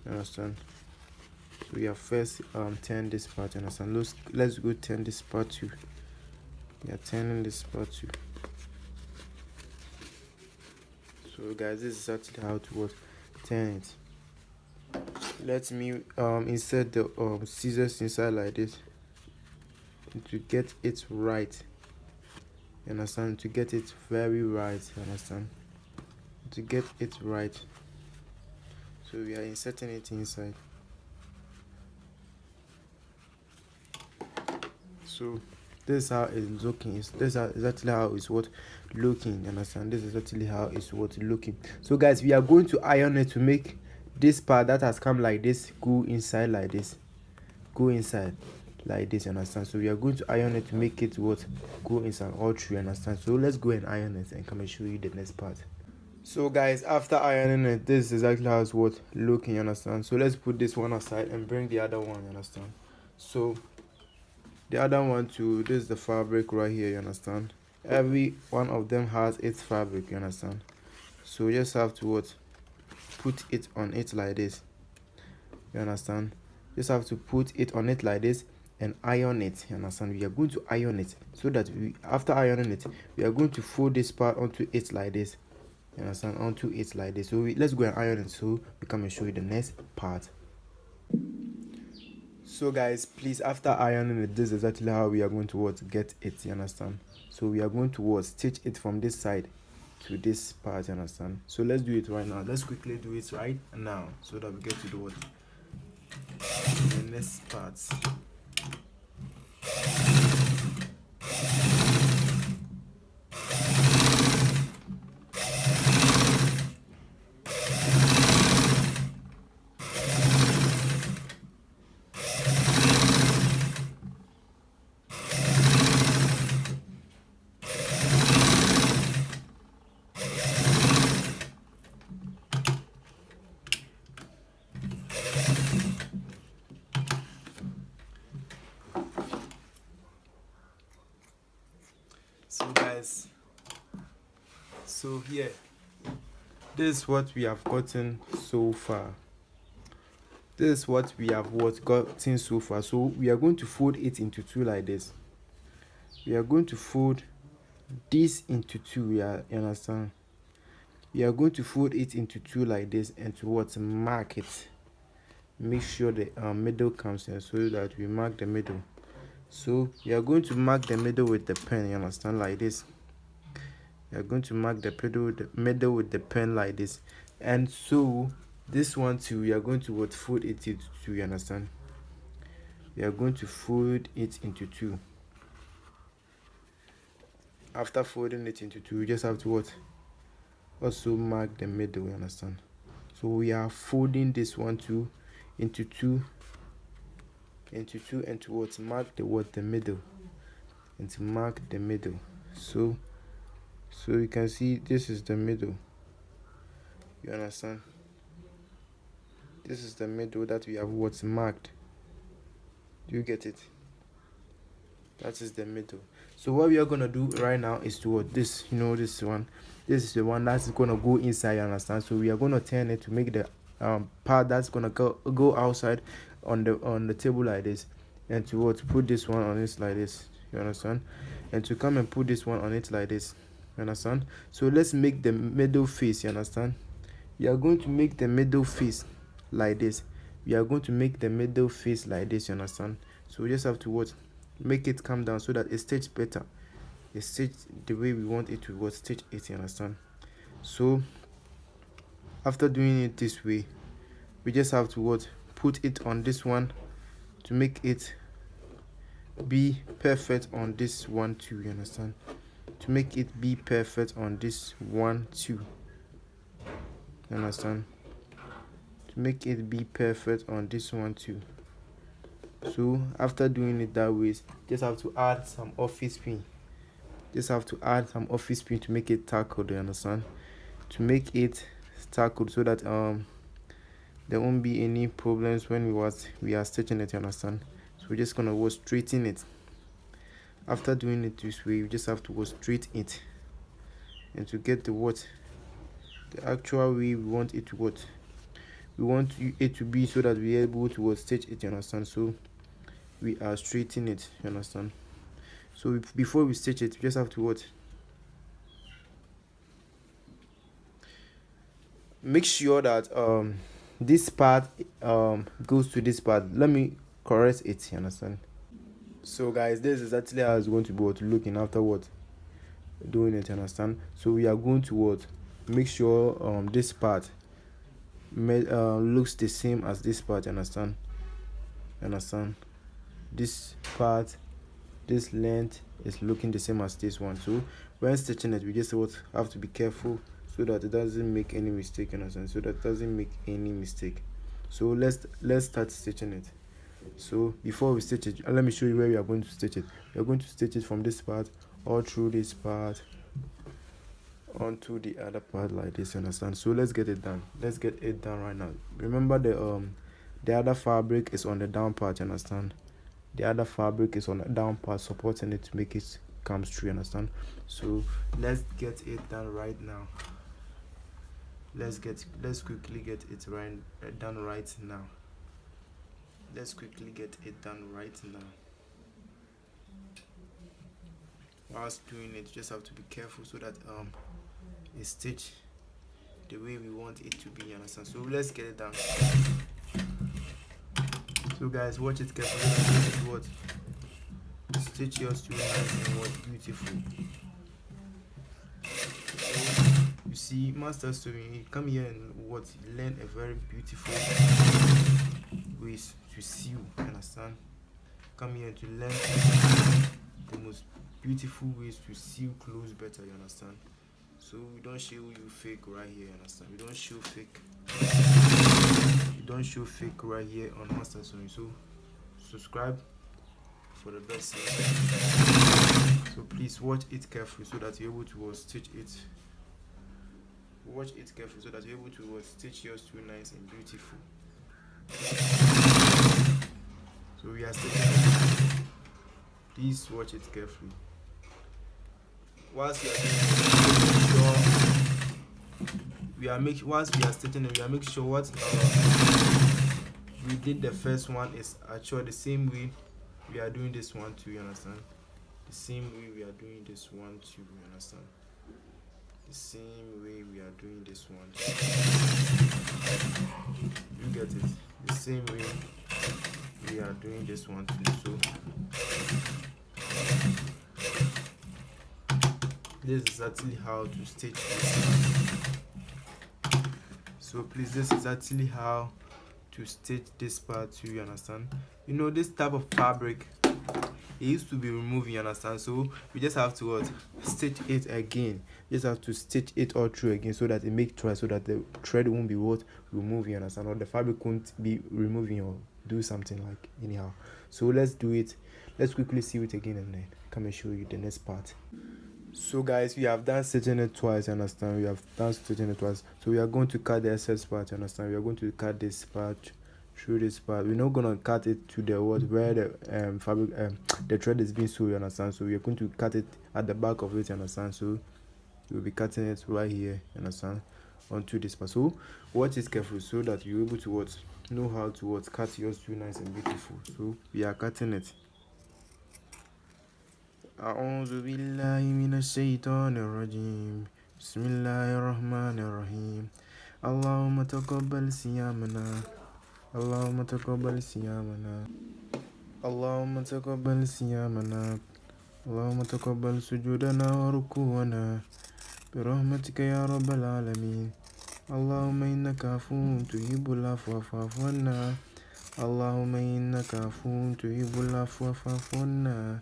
you understand. So we have first turn this part, you understand. Let's go turn this part too. We are turning this part too. So guys, this is actually how to turn it. Let me insert the scissors inside like this to get it right. You understand? To get it very right. You understand? To get it right. So we are inserting it inside. So this is how it's looking. This is exactly how it's looking. You understand? This is exactly how it's looking. So guys, we are going to iron it to make this part that has come like this go inside like this. Go inside like this. You understand? So we are going to iron it to make it go inside all through. You understand? So let's go and iron it and come and show you the next part. So guys, after ironing it, this is exactly how it's looking. You understand? So let's put this one aside and bring the other one. You understand? So the other one too, this is the fabric right here. You understand? Every one of them has its fabric. You understand? So you just have to put it on it like this. You understand? Just have to put it on it like this and iron it. You understand? We are going to iron it so that after ironing it, we are going to fold this part onto it like this. You understand? Onto it like this. So let's go and iron it so we come and show you the next part. So guys, please, after ironing it, this is exactly how we are going to get it. You understand? So we are going to stitch it from this side to this part. You understand? So let's do it right now. Let's quickly do it right now so that we get to do the next part. So guys, so here, this is what we have gotten so far. This is what we have gotten so far. So we are going to fold it into two like this. We are going to fold this into two. You understand? We are going to fold it into two like this and to mark it. Make sure the middle comes in so that we mark the middle. So we are going to mark the middle with the pen. You understand? Like this. We are going to mark the middle with the pen like this. And so this one too, we are going to fold it into two. You understand? We are going to fold it into two. After folding it into two, we just have to also mark the middle. You understand? So we are folding this one too into two and to mark the middle, and to mark the middle. So you can see this is the middle. You understand? This is the middle that we have marked. Do you get it? That is the middle. So what we are gonna do right now is to this, this one. This is the one that's gonna go inside. You understand? So we are gonna turn it to make the part that's gonna go outside on the table like this, and to put this one on it like this. You understand? And to come and put this one on it like this. You understand? So let's make the middle face. You understand? We are going to make the middle face like this. We are going to make the middle face like this. You understand? So we just have to make it come down so that it stitches better. It stitches the way we want it to stitch it. You understand? So after doing it this way, we just have to put it on this one to make it be perfect on this one too. You understand? To make it be perfect on this one too. You understand? To make it be perfect on this one too. So after doing it that way, just have to add some office pin. Just have to add some office pin to make it tackled. You understand? To make it tackled so that there won't be any problems when we are stitching it. You understand? So we're just gonna straighten it. After doing it this way, you just have to straighten it, and to get the actual way we want it to we want it to be, so that we are able to stitch it. You understand? So we are straightening it. You understand? So before we stitch it, we just have to make sure that this part goes to this part. Let me correct it, you understand? So guys, this is actually how it's going to be what looking after what doing it, you understand? So we are going to what make sure this part looks the same as this part, you understand? This part, this length is looking the same as this one. So when stitching it, we just have to be careful so that it doesn't make any mistake, you understand? So that it doesn't make any mistake. So let's start stitching it. So before we stitch it, let me show you where we are going to stitch it. We are going to stitch it from this part all through this part onto the other part like this, you understand? So let's get it done. Let's get it done right now. Remember the other fabric is on the down part, you understand? The other fabric is on the down part, supporting it to make it come straight, you understand? So let's get it done right now. Let's quickly get it done right now. Let's quickly get it done right now. Whilst doing it, just have to be careful so that it's stitched the way we want it to be, you understand? So let's get it done. So guys, watch it carefully. What stitch yours to nice and what beautiful. So, you see, Maxstar sewing, come here and what learn a very beautiful ways to sew, you understand? Come here to learn the most beautiful ways to sew clothes better, you understand? So we don't show you fake right here, you understand? We don't show fake. We don't show fake right here on Maxstar sewing. So subscribe for the best. So please watch it carefully so that you're able to stitch it. Watch it carefully so that you're able to stitch yours too nice and beautiful. So we are stitching it. Please watch it carefully. Whilst we are whilst we are stitching it, we are making sure what we did the first one is actually the same way we are doing this one too, you understand? The same way we are doing this one too, you understand? The same way we are doing this one. You get it? The same way we are doing this one too. So this is actually how to stitch this. So please, this is actually how to stitch this part too, you understand? You know, this type of fabric, it used to be removed, you understand? So we just have to stitch it again. Just have to stitch it all through again so that it make thread, so that the thread won't be removed, you understand? Or the fabric won't be removing or do something like anyhow. So let's do it. Let's quickly see it again and then come and show you the next part. So guys, we have done stitching it twice, you understand? We have done stitching it twice. So we are going to cut the excess part, you understand? We are going to cut this part through this part. We're not gonna cut it to the where the fabric the thread is being sewn, you understand? So we are going to cut it at the back of it, you understand? So we'll be cutting it right here, you understand, onto this part. So watch it carefully so that you're able to know how to cut yours too nice and beautiful. So we are cutting it. أعوذ بالله من الشيطان الرجيم بسم الله الرحمن الرحيم اللهم تقبل صيامنا اللهم تقبل صيامنا اللهم تقبل صيامنا اللهم تقبل سجودنا وركوعنا برحمتك يا رب العالمين اللهم إنك عفو تحب العفو فاعف عنا اللهم إنك عفو تحب العفو فاعف عنا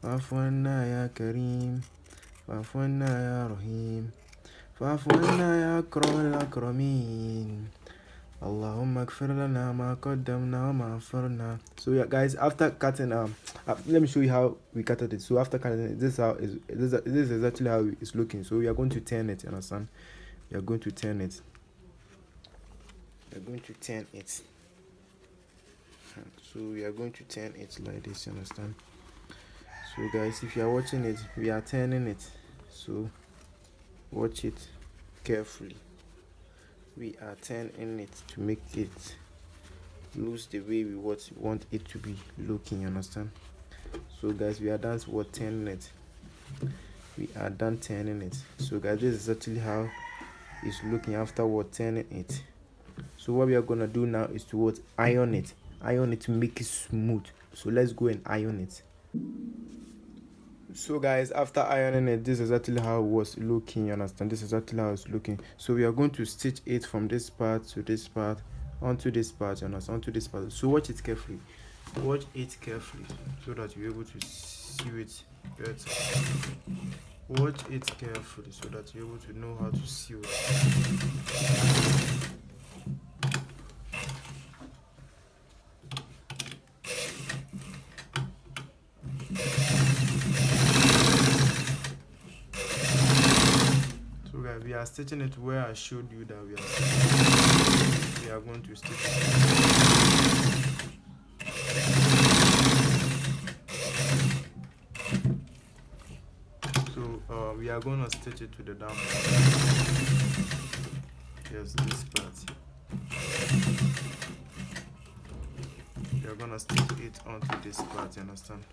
فاعف عنا يا كريم فاعف عنا يا رحيم فاعف عنا يا أكرم الأكرمين اللهم اغفر لنا ما قدمنا وما أخرنا. So yeah guys, after cutting let me show you how we cut it. So after cutting it, this is exactly how it's looking. So we are going to turn it, you understand? We are going to turn it. We are going to turn it. So we are going to turn it like this, you understand? So guys, if you are watching it, we are turning it. So watch it carefully. We are turning it to make it loose the way we want it to be looking, you understand? So guys, we are done turning it. We are done turning it. So guys, this is actually how is looking after what turning it. So what we are gonna do now is to what iron it to make it smooth. So let's go and iron it. So guys, after ironing it, this is exactly how it was looking, you understand? This is exactly how it's looking. So we are going to stitch it from this part to this part onto this part, you understand, onto this part. So watch it carefully, so that you're able to see it better. Watch it carefully so that you're able to know how to sew it. So guys, we are stitching it where I showed you that we are going to stitch it. So we are going to stitch it to the down. Yes, this part. We are going to stitch it onto this part, you understand?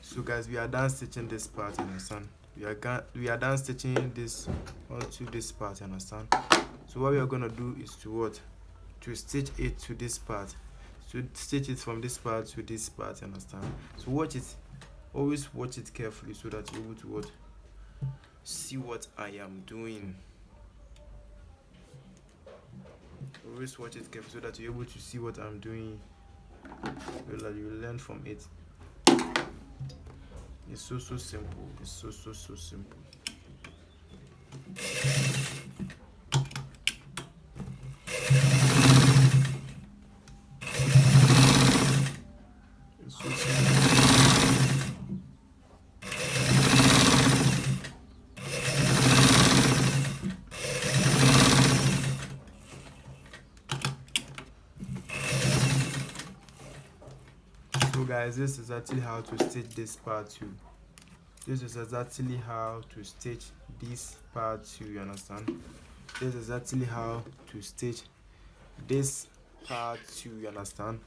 So guys, we are done stitching this part, you understand? We are done stitching this onto this part, you understand? So what we are going to do is to stitch it to this part. So stitch it from this part to this part, you understand? So watch it, always watch it carefully so that you're able to see what I am doing. Always watch it carefully so that you're able to see what I'm doing, so that you learn from it. It's so simple. It's so simple. It's so simple. So guys, this is actually how to stitch this part too. This is exactly how to stitch this part too, you understand? This is actually how to stitch this part too, you understand?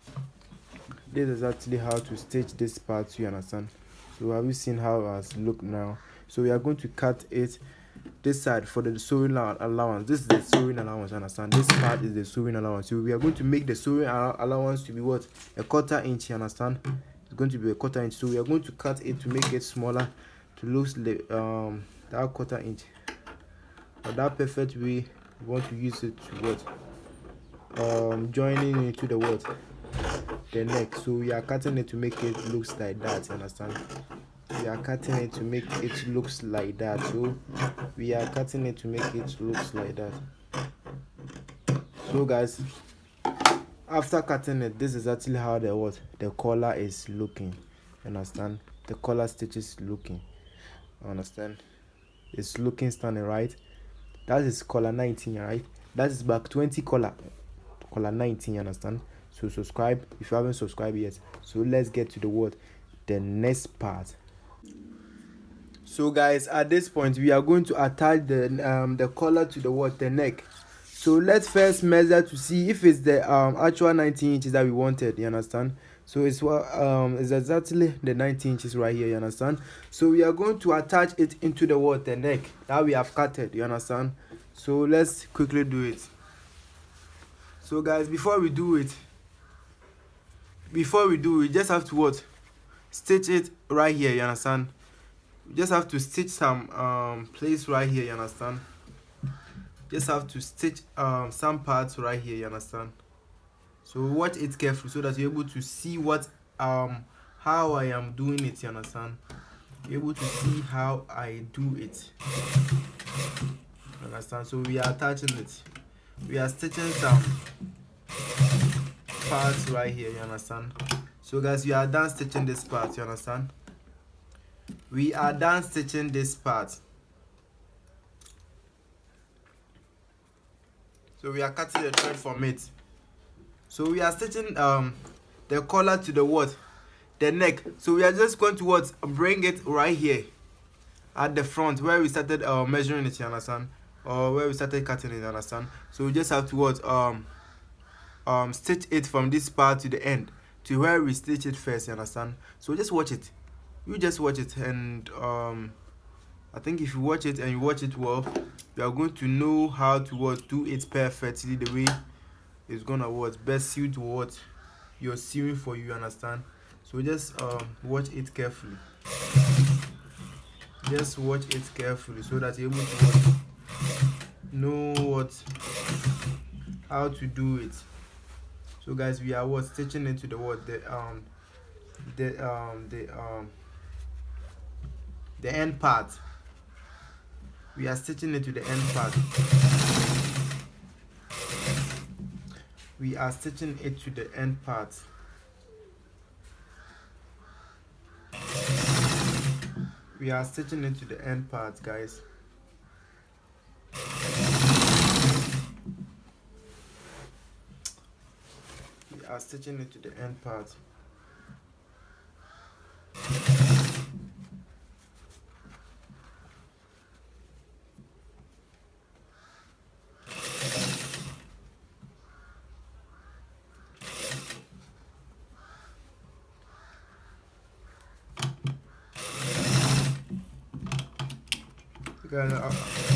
This is actually how to stitch this part too, you understand? So have you seen how it has looked now? So we are going to cut it this side for the sewing allowance. This is the sewing allowance, you understand? This part is the sewing allowance. So we are going to make the sewing allowance to be what? A 1/4 inch, you understand? It's going to be a 1/4 inch. So we are going to cut it to make it smaller, to look that 1/4 inch. But that perfect way, we want to use it to joining into the neck. So we are cutting it to make it looks like that, you understand? We are cutting it to make it looks like that. So we are cutting it to make it looks like that. So guys, after cutting it, this is actually how the collar is looking, you understand? The collar stitches looking, understand? It's looking stunning, right? That is collar 19, right? That is back 20 collar 19, you understand? So subscribe if you haven't subscribed yet. So let's get to the next part. So guys, at this point we are going to attach the collar to the neck. So let's first measure to see if it's the actual 19 inches that we wanted, you understand? So it's exactly the 19 inches right here, you understand? So we are going to attach it into the neck that we have cutted, you understand? So let's quickly do it. So guys, before we do it, we just have to stitch it right here, you understand? We just have to stitch some place right here, you understand? Just have to stitch some parts right here, you understand? So watch it carefully so that you're able to see how I am doing it, you understand? You're able to see how I do it, you understand? So we are attaching it. We are stitching some parts right here, you understand? So guys, we are done stitching this part, you understand? We are done stitching this part. So we are cutting the thread from it. So we are stitching the collar to the neck. So we are just going to bring it right here at the front where we started measuring it, you understand? Or where we started cutting it, you understand? So we just have to stitch it from this part to the end, to where we stitch it first, you understand? So just watch it. You just watch it and I think if you watch it and you watch it well, you are going to know how to do it perfectly, the way it's gonna best suit what you're sewing for, you understand. So just watch it carefully. Just watch it carefully so that you're able to know how to do it. So guys, we are stitching into the end part. We are stitching it to the end part. We are stitching it to the end part. We are stitching it to the end part, guys. We are stitching it to the end part.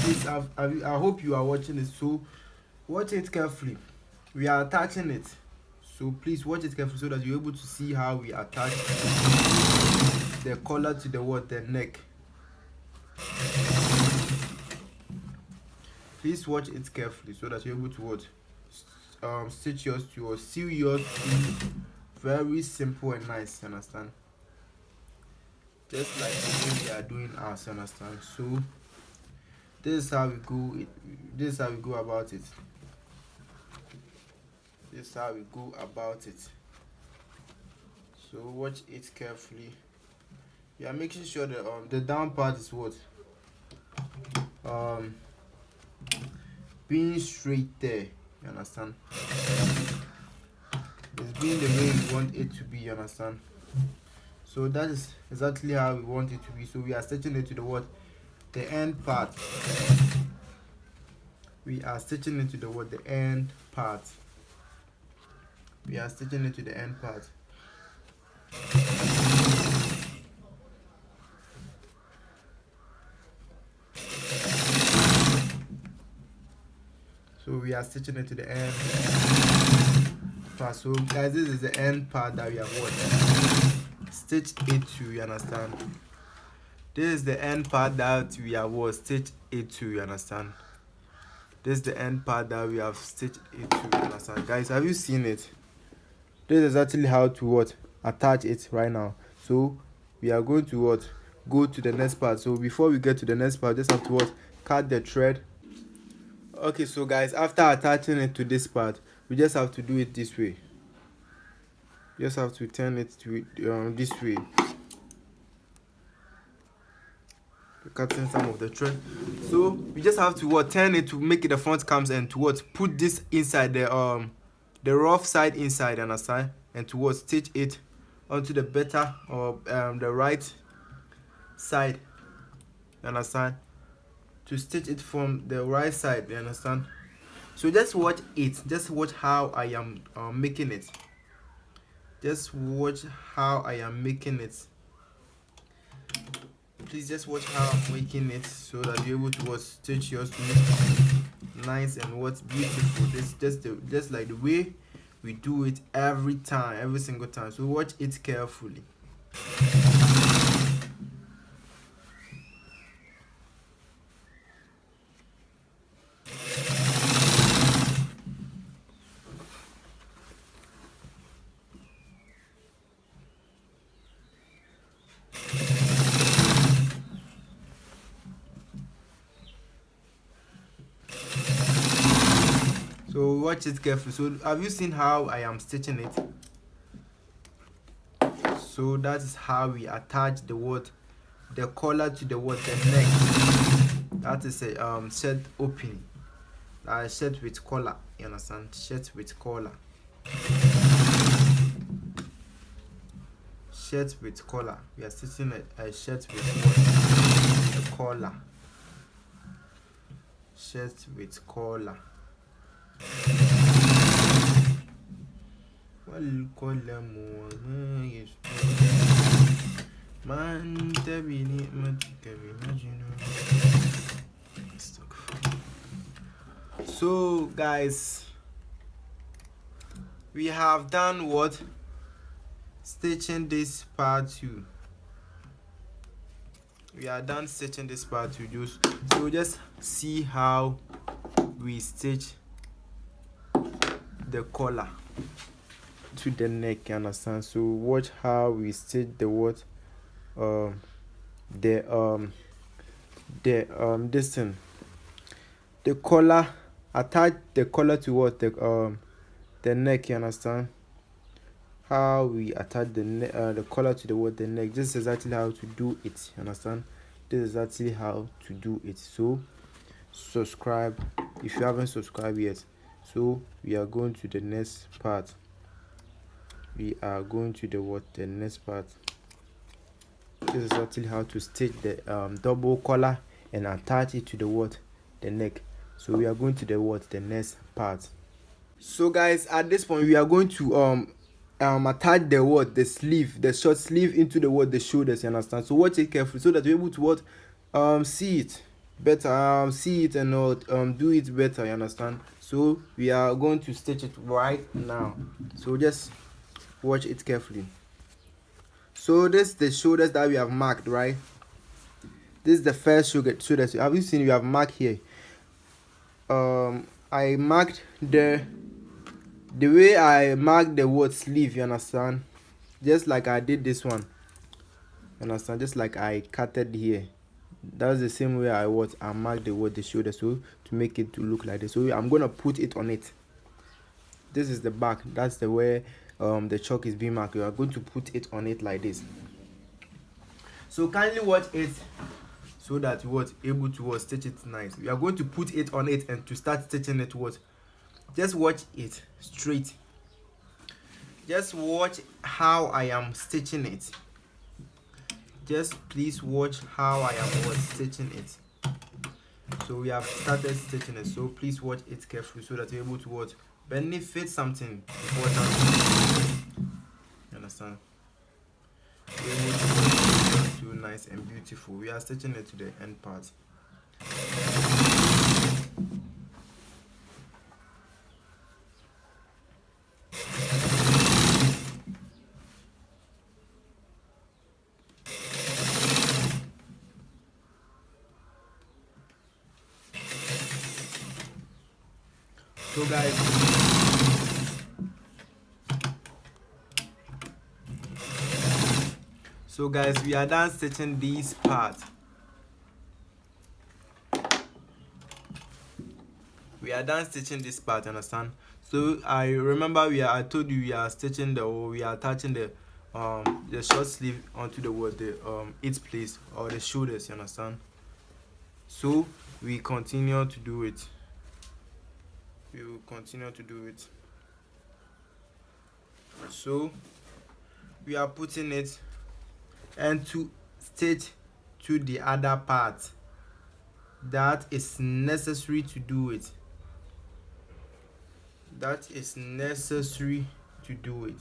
Please, I hope you are watching it, so watch it carefully. We are attaching it, so please watch it carefully so that you're able to see how we attach the collar to the neck. Please watch it carefully so that you're able to stitch yours to or sew yours to. Very simple and nice, you understand, just like the way we are doing ours, you understand. So this is how we go. This is how we go about it. This is how we go about it. So watch it carefully. We are making sure that the down part is being straight there. You understand? It's being the way we want it to be. You understand? So that is exactly how we want it to be. So we are stitching it to the end part. We are stitching it to the end part. We are stitching it to the end part. So we are stitching it to the end part. So guys, this is the end part that we have stitched it to, you understand. This is the end part that we have stitched it to, you understand. This is the end part that we have stitched it to, you understand. Guys, have you seen it? This is exactly how to attach it right now. So we are going to go to the next part. So before we get to the next part, just have to cut the thread. Okay, so guys, after attaching it to this part, we just have to do it this way. You just have to turn it to this way. Cutting some of the thread, so we just have to turn it to make it the front comes, and to put this inside the rough side inside, understand, and to stitch it onto the better or the right side, understand, to stitch it from the right side, you understand. So just watch it, just watch how I am making it. Just watch how I am making it. Please just watch how I'm making it so that you're able to stitch yours to look nice and beautiful. This just like the way we do it every single time. So watch it carefully. So watch it carefully. So have you seen how I am stitching it? So that is how we attach the collar to the neck. That is a shirt opening. Shirt with collar, you understand? Shirt with collar. Shirt with collar. We are stitching a shirt with a collar. Shirt with collar. So guys, we have done what? Stitching this part 2. We are done stitching this part 2. So just see how we stitch the collar to the neck, you understand? So watch how we stitch the what, this thing, the collar. Attach the collar to what, the neck, you understand? How we attach the collar to the neck. This is exactly how to do it, you understand? This is exactly how to do it. So subscribe if you haven't subscribed yet. So we are going to the next part. We are going to the next part. This is exactly how to stitch the double collar and attach it to the neck. So we are going to the next part. So guys, at this point we are going to attach the sleeve, the short sleeve, into the shoulders, you understand? So watch it carefully so that you're able to see it better, see it and do it better, you understand? So we are going to stitch it right now, so just watch it carefully. So this is the shoulders that we have marked, right? This is the first shoulders. Have you seen we have marked here? I marked the way I marked the word sleeve, you understand? Just like I did this one, you understand? Just like I cutted here. That's the same way I marked the shoulder, so to make it to look like this. So I'm gonna put it on it. This is the back. That's the way the chalk is being marked. We are going to put it on it like this. So kindly watch it so that you able to stitch it nice. We are going to put it on it and to start stitching it. Just watch it straight. Just watch how I am stitching it. Just please watch how I am stitching it. So we have started stitching it, so please watch it carefully so that you're able to benefit something important. You understand? You're able to do nice and beautiful. We are stitching it to the end part. So guys, we are done stitching this part. We are done stitching this part, understand? So I remember I told you we are stitching we are attaching the short sleeve onto the its place, or the shoulders, you understand? So we continue to do it. We will continue to do it. So we are putting it and to stitch to the other part that is necessary to do it. That is necessary to do it.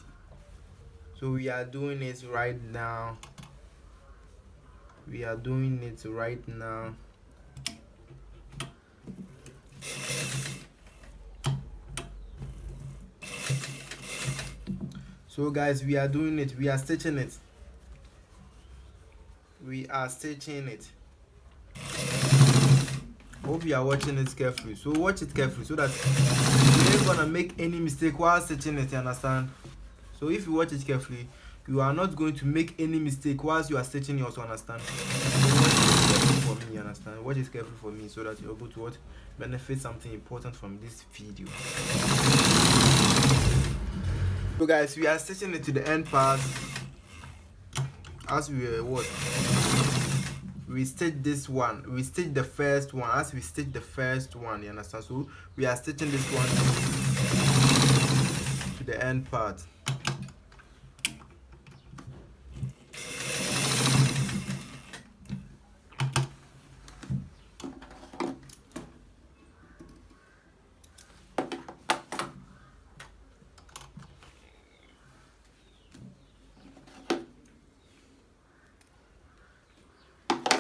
So we are doing it right now. We are doing it right now. So guys, we are doing it. We are stitching it. We are stitching it. Hope you are watching it carefully. So watch it carefully so that you ain't gonna make any mistake while stitching it, you understand? So if you watch it carefully, you are not going to make any mistake whilst you are stitching. You also understand? So watch it carefully for me, you understand? Watch it carefully for me so that you're able to benefit something important from this video. So guys, we are stitching it to the end part. As we were we stitch this one, we stitch the first one. As we stitch the first one, you understand? So we are stitching this one to the end part.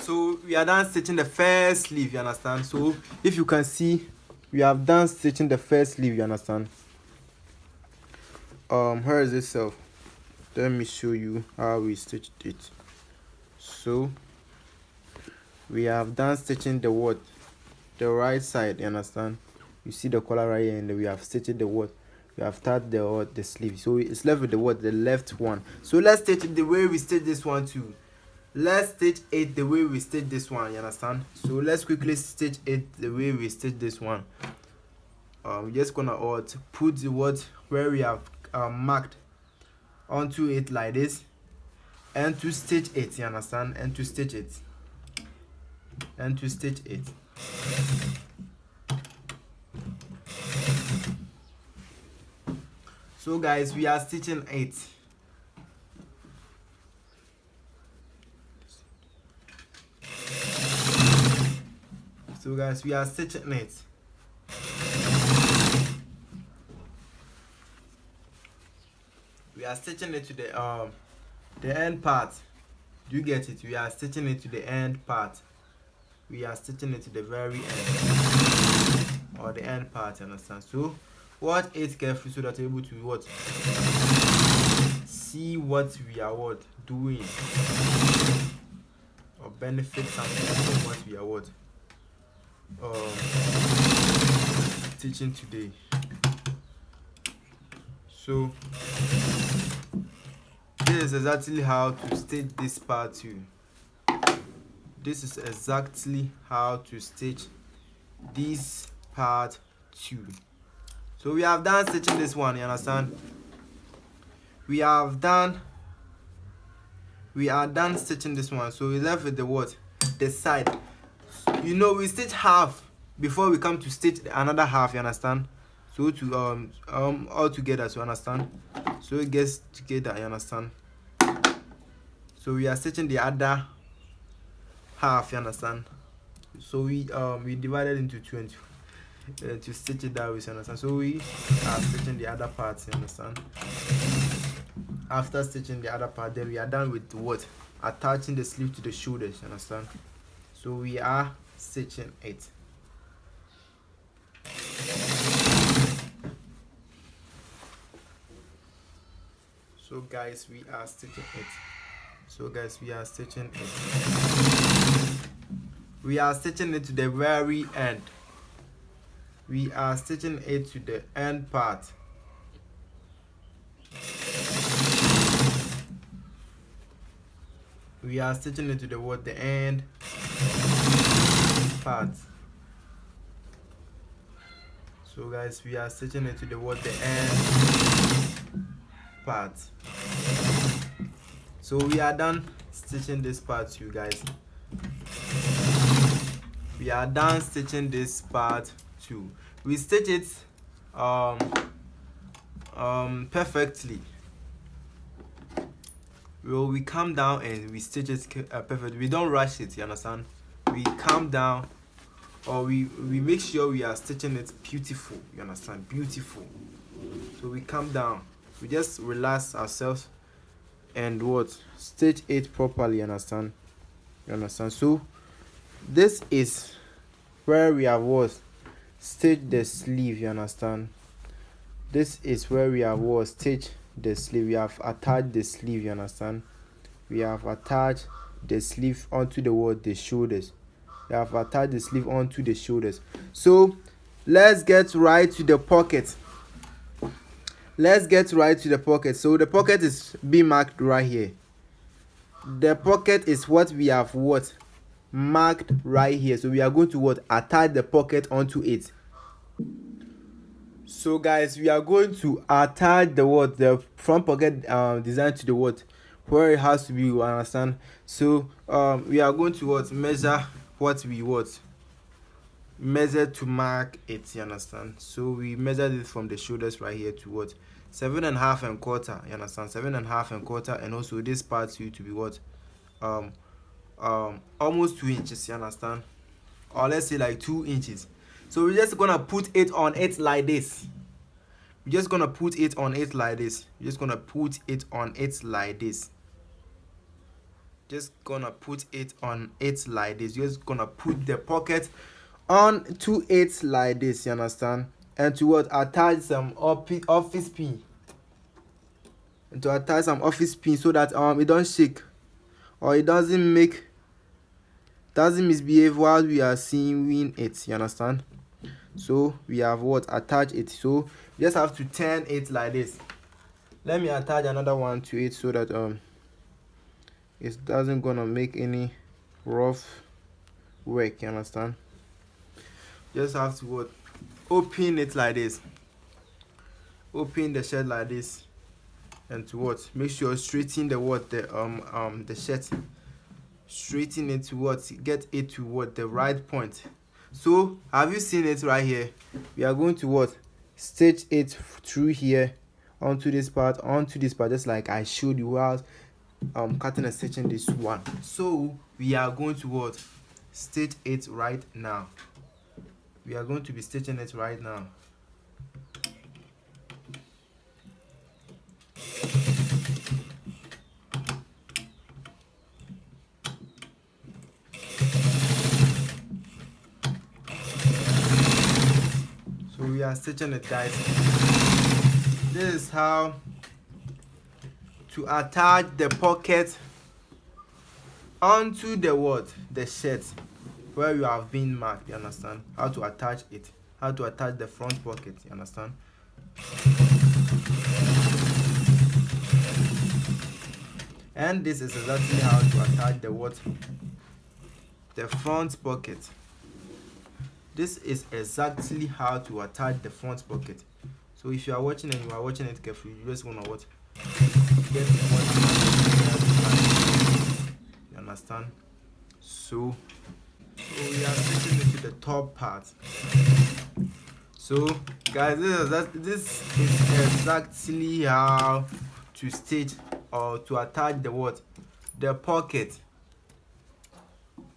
So we are done stitching the first sleeve, you understand? So if you can see, we have done stitching the first sleeve, you understand. Here is itself. Let me show you how we stitched it. So we have done stitching the what, the right side, you understand. You see the collar right here, and we have stitched the what, we have tied the what, the sleeve. So it's left with the what, the left one. So let's stitch it the way we stitch this one too. Let's stitch it the way we stitch this one, you understand. So let's quickly stitch it the way we stitch this one. We're just gonna put the what where we have marked onto it like this, and to stitch it, you understand, and to stitch it, and to stitch it. So guys, we are stitching it. So guys, we are stitching it. We are stitching it to the end part. Do you get it? We are stitching it to the end part. We are stitching it to the very end, or the end part, you understand. So watch it carefully so that you're able to what, see what we are what doing, or benefit something from what we are what teaching today. So this is exactly how to stitch this part too. This is exactly how to stitch this part too. So we have done stitching this one, you understand. We are done stitching this one. So we left with the what, the side. You know, we stitch half before we come to stitch another half, you understand. So to all together, so you understand. So it gets together, you understand. So we are stitching the other half, you understand. So we divided into 20 to stitch it that way, you understand. So we are stitching the other parts, you understand. After stitching the other part, then we are done with what, attaching the sleeve to the shoulders, you understand. So we are stitching it. So guys, we are stitching it. So guys, we are stitching it. We are stitching it to the very end. We are stitching it to the end part. We are stitching it to the what, the end part. So guys, we are stitching it to the what, the end part. So we are done stitching this part, you guys. We are done stitching this part too. We stitch it perfectly. Well, we calm down and we stitch it perfectly. We don't rush it, you understand. We calm down, or we make sure we are stitching it beautiful, you understand, beautiful. So we calm down, we just relax ourselves and what, stitch it properly, you understand. So this is where we have what, stitch the sleeve, you understand. This is where we have what, stitch the sleeve. We have attached the sleeve, you understand. We have attached the sleeve onto the what, the shoulders. We have attached the sleeve onto the shoulders. So let's get right to the pocket. So the pocket is being marked right here. The pocket is what we have what, marked right here. So we are going to what, attach the pocket onto it. So guys, we are going to attach the what, the front pocket design to the what, where it has to be, you understand. So we are going to what, measure what we what, measure to mark it, you understand. So we measured it from the shoulders right here to what, 7.5 and quarter, you understand, 7.5 and quarter, and also this part to be what, almost 2 inches, you understand, or let's say like 2 inches. So we're just gonna put it on it like this. Just gonna put it on it like this. Just gonna put it on it like this. Just gonna put the pocket on to it like this, you understand, and to what, attach some office pin, and to attach some office pin so that it don't shake or it doesn't misbehave while we are seeing it, you understand. So we have what, attach it. So you just have to turn it like this. Let me attach another one to it so that it doesn't gonna make any rough work, you understand. Just have to what, open it like this, open the shirt like this, and to what, make sure straighten the what, the shirt, straighten it to what, get it to what, the right point. So have you seen it right here? We are going to what, stitch it through here onto this part, just like I showed you while cutting and stitching this one. So we are going to what, stitch it right now. We are going to be stitching it right now. So we are stitching it, guys. This is how to attach the pocket onto the what, the shirt where you have been marked, you understand. How to attach it, how to attach the front pocket, you understand. And this is exactly how to attach the what, the front pocket. This is exactly how to attach the front pocket. So if you are watching and you are watching it carefully, you just want to what, get what you understand. So we are stitching it to the top part. So guys, this is exactly how to stitch or to attach the what, the pocket.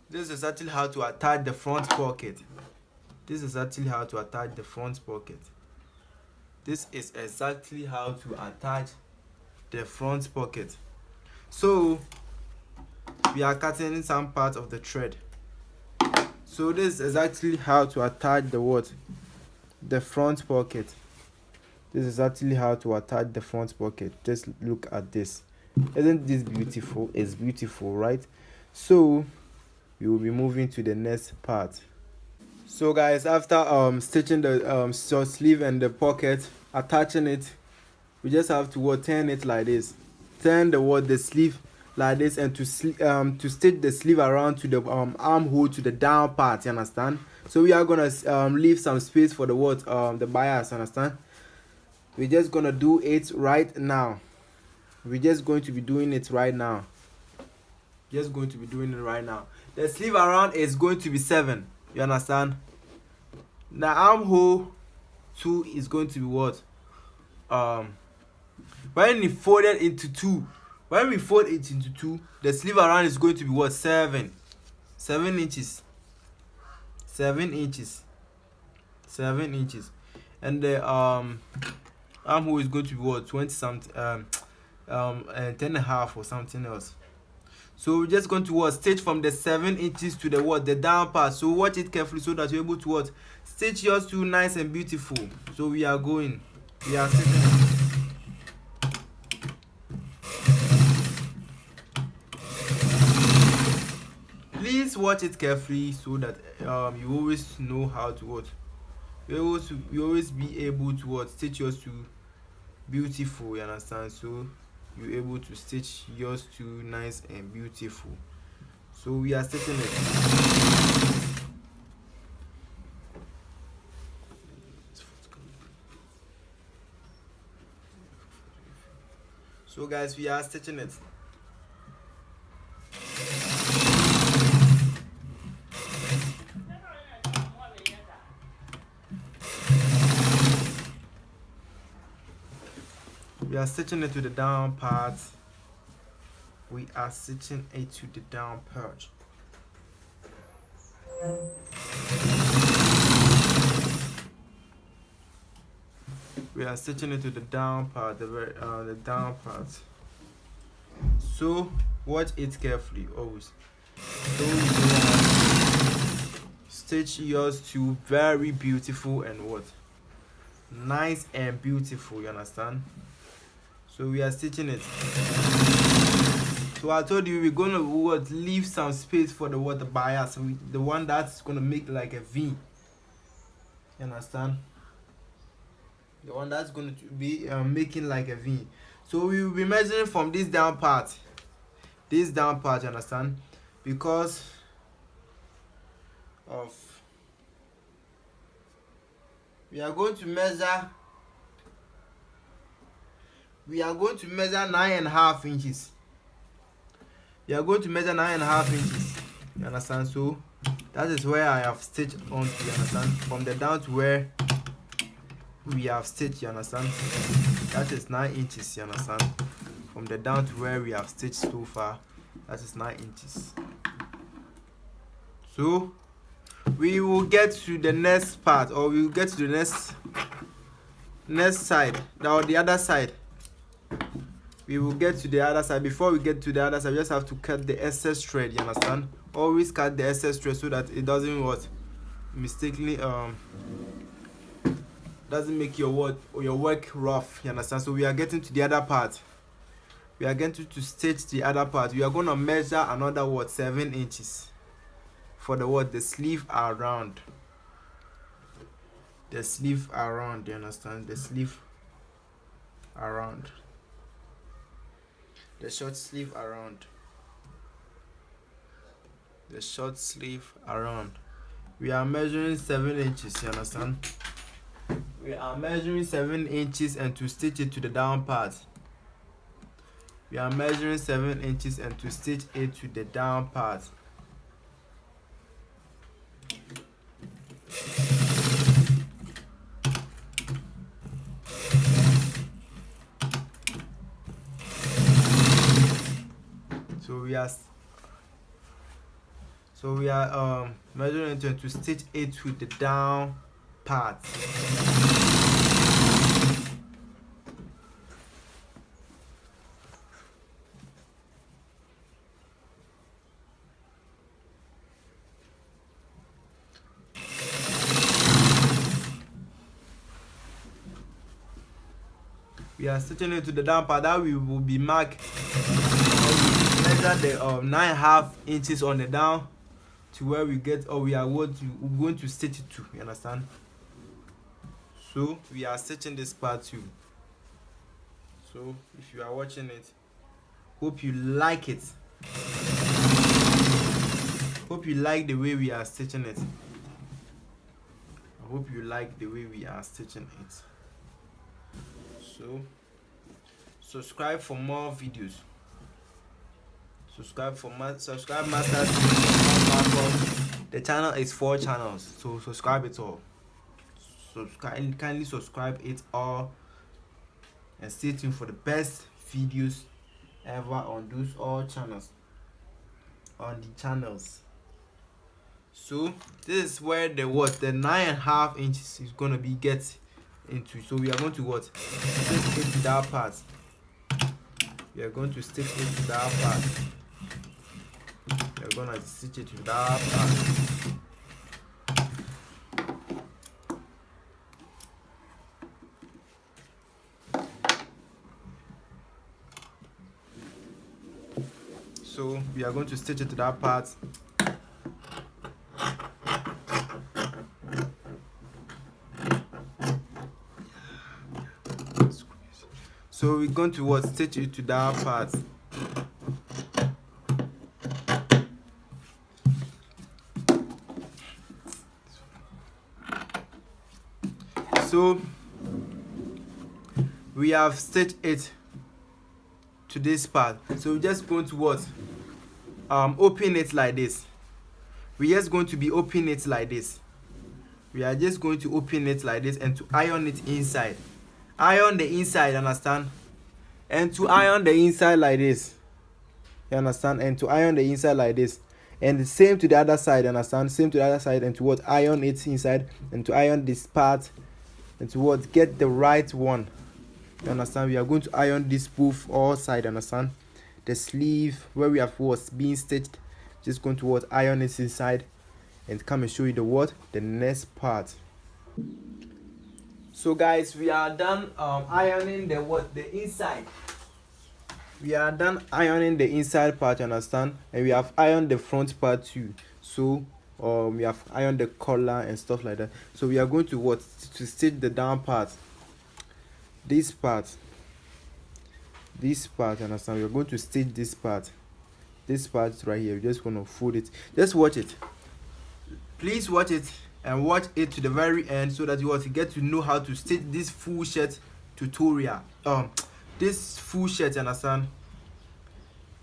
This is exactly how to attach the front pocket. This is exactly how to attach the front pocket. This is exactly how to attach the front pocket. So we are cutting some part of the thread. So this is exactly how to attach the what, the front pocket. This is exactly how to attach the front pocket. Just look at this. Isn't this beautiful? It's beautiful, right? So we will be moving to the next part. So guys, after stitching the short sleeve and the pocket, attaching it, we just have to what, turn it like this, turn the sleeve like this, and to stitch the sleeve around to the armhole, to the down part, you understand. So we are gonna leave some space for the what, the bias, understand. We're just gonna do it right now. We're just going to be doing it right now. Just going to be doing it right now. The sleeve around is going to be 7, you understand. The armhole 2 is going to be what, when we fold it into 2, when we fold it into 2, the sleeve around is going to be what, 7 inches, 7 inches, 7 inches, and the armhole is going to be what, 20 something, 10.5 or something else. So we're just going to what, stitch from the 7 inches to the what, the down part. So watch it carefully so that you're able to what, stitch yours to nice and beautiful. So we are stitching. Please watch it carefully so that you always know how to what, you always be able to what, stitch yours to beautiful, you understand. So you're able to stitch yours to nice and beautiful. So we are stitching it. So guys, we are stitching it. We are stitching it to the down part. We are stitching it to the down part. We are stitching it to the down part, the down part. So watch it carefully always. stitch yours to very beautiful and what, nice and beautiful, you understand? So we are stitching it. So I told you we're gonna what, leave some space for the what, the bias, the one that's gonna make like a V, you understand? The one that's going to be making like a V. So we will be measuring from this down part, you understand? Because of, we are going to measure 9.5 inches. You understand? So that is where I have stitched on, you understand? From the down to where we have stitched, you understand? That is 9 inches, you understand? From the down to where we have stitched so far, that is 9 inches. So we will get to the next part, or we will get to the next side, or the other side. We will get to the other side. Before we get to the other side, we just have to cut the excess thread, you understand? Always cut the excess thread so that it doesn't what, mistakenly doesn't make your work rough, you understand? So we are getting to the other part. We are getting to stitch the other part. We are going to measure another what, 7 inches for the what, the sleeve around. You understand? The sleeve around, the short sleeve around. We are measuring 7 inches, you understand? We are measuring 7 inches and to stitch it to the down part. We are measuring 7 inches and to stitch it to the down part. So we are measuring it to stitch it to the down part. We are stitching it to the down part. That we will be measure the 9.5 inches on the down to where we get, or we are going to stitch it to, you understand? So we are stitching this part too. So if you are watching it, hope you like it. Hope you like the way we are stitching it. I hope you like the way we are stitching it. So subscribe for more videos. Subscribe Maxstar. The channel is 4 channels, so subscribe it all. Kindly subscribe it all and stay tuned for the best videos ever on those all channels, on the channels. So this is where the 9.5 inches is gonna be get into. So we are going to stick into that part. We are going to stick into that part. We are gonna stitch it to that part. So we are going to stitch it to that part. So we're going to stitch it to that part. So we have stitched it to this part. So we're just going to open it like this. We're just going to be opening it like this. We are just going to open it like this and to iron it inside. Iron the inside, understand? And to iron the inside like this, you understand? And to iron the inside like this, and the same to the other side, understand? Same to the other side, and to iron it inside, and to iron this part, and to get the right one, you understand? We are going to iron this both all side, understand? The sleeve where we have being stitched, just going to iron it inside, and come and show you the next part. So guys, we are done ironing the inside. We are done ironing the inside part, you understand, and we have ironed the front part too. So we have ironed the collar and stuff like that. So we are going to stitch the down part, this part, you understand. We are going to stitch this part right here. We're just going to fold it. Just watch it, please watch it, and watch it to the very end, so that you get to know how to stitch this full shirt tutorial. This full shirt, you understand.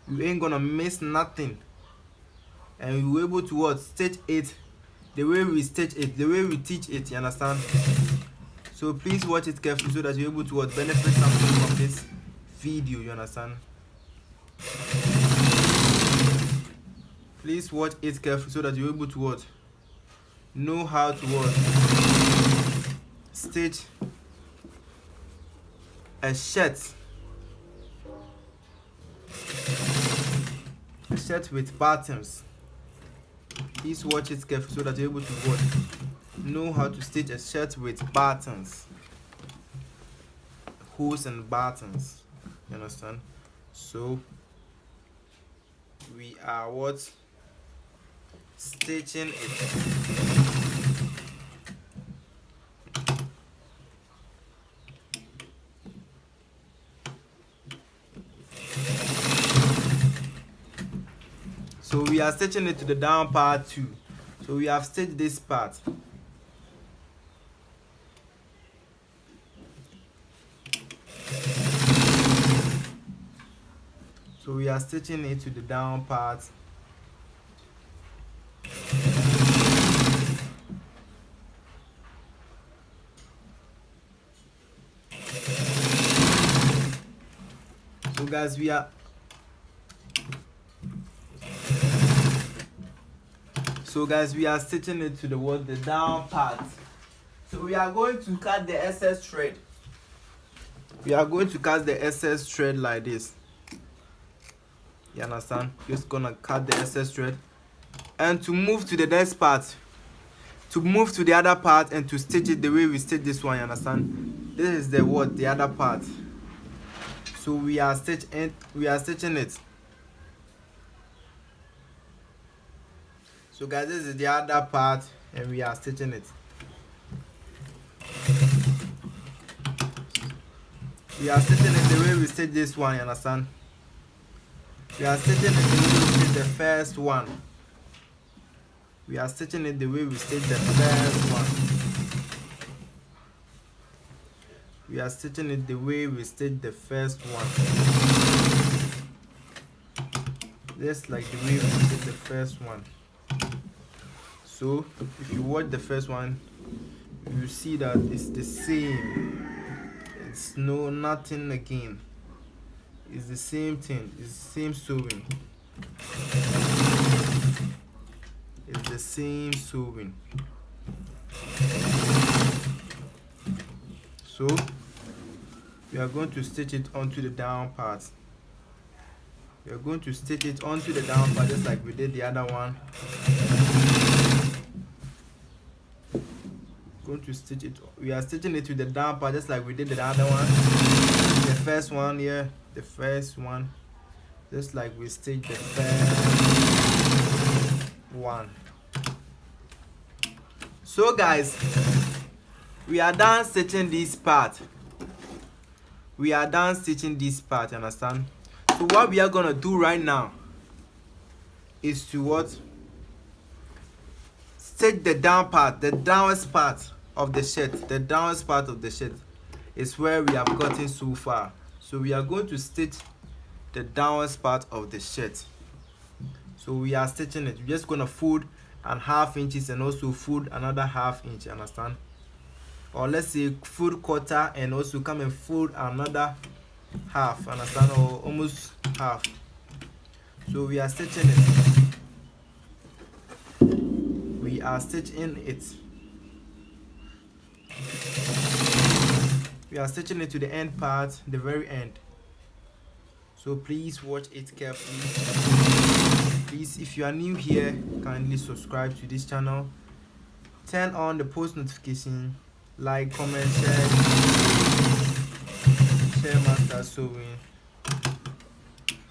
You ain't gonna miss nothing, and you will able to stitch it the way we stitch it, the way we teach it, you understand. So please watch it carefully, so that you're able to benefit something from this video, you understand. Please watch it carefully, so that you're able to know how to stitch a shirt with buttons. Please watch it carefully, so that you're able to know how to stitch a shirt with buttons, hooks and buttons, you understand. So we are stitching it. So we are stitching it to the down part too. So we have stitched this part. So we are stitching it to the down part. So guys, we are stitching it to the down part. So we are going to cut the excess thread. We are going to cut the excess thread like this. You understand? Just gonna cut the excess thread, and to move to the next part, to move to the other part, and to stitch it the way we stitch this one. You understand? This is the other part. So we are stitching it. So guys, this is the other part, and we are stitching it. We are stitching it the way we stitch this one, you understand? We are stitching it the way we stitch the first one. We are stitching it the way we stitch the first one. We are stitching it the way we stitch the first one. Just like the way we stitch the first one. So if you watch the first one, you see that it's the same. It's nothing again. It's the same thing. It's the same sewing. It's the same sewing. So we are going to stitch it onto the down part. We are going to stitch it onto the down part, just like we did the other one. Going to stitch it. We are stitching it to the down part, just like we did the other one. The first one here, the first one, just like we stitched the first one. So guys, we are done stitching this part. We are done stitching this part, you understand? So what we are gonna do right now is to stitch the down part, the downest part of the shirt. The downest part of the shirt is where we have gotten so far. So we are going to stitch the downest part of the shirt. So we are stitching it. We're just gonna fold and 1/2 inches, and also fold another 1/2 inch, you understand? Or let's say fold quarter, and also come and fold another 1/2, understand? Or almost 1/2. So we are stitching it. We are stitching it. We are stitching it to the end part, the very end. So please watch it carefully. please, if you are new here, kindly subscribe to this channel, turn on the post notification, like, comment, share Maxstar sewing,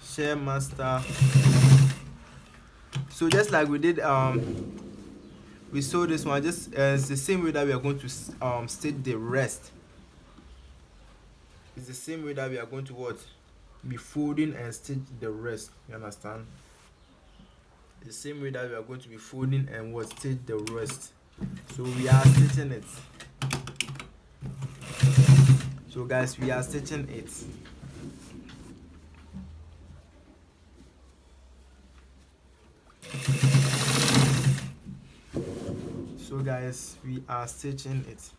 share Maxstar. So just like we did, we sew this one, just it's the same way that we are going to stitch the rest. It's the same way that we are going to what, be folding and stitch the rest. You understand? The same way that we are going to be folding and what, stitch the rest. So we are stitching it. So guys, we are stitching it. So guys, we are stitching it.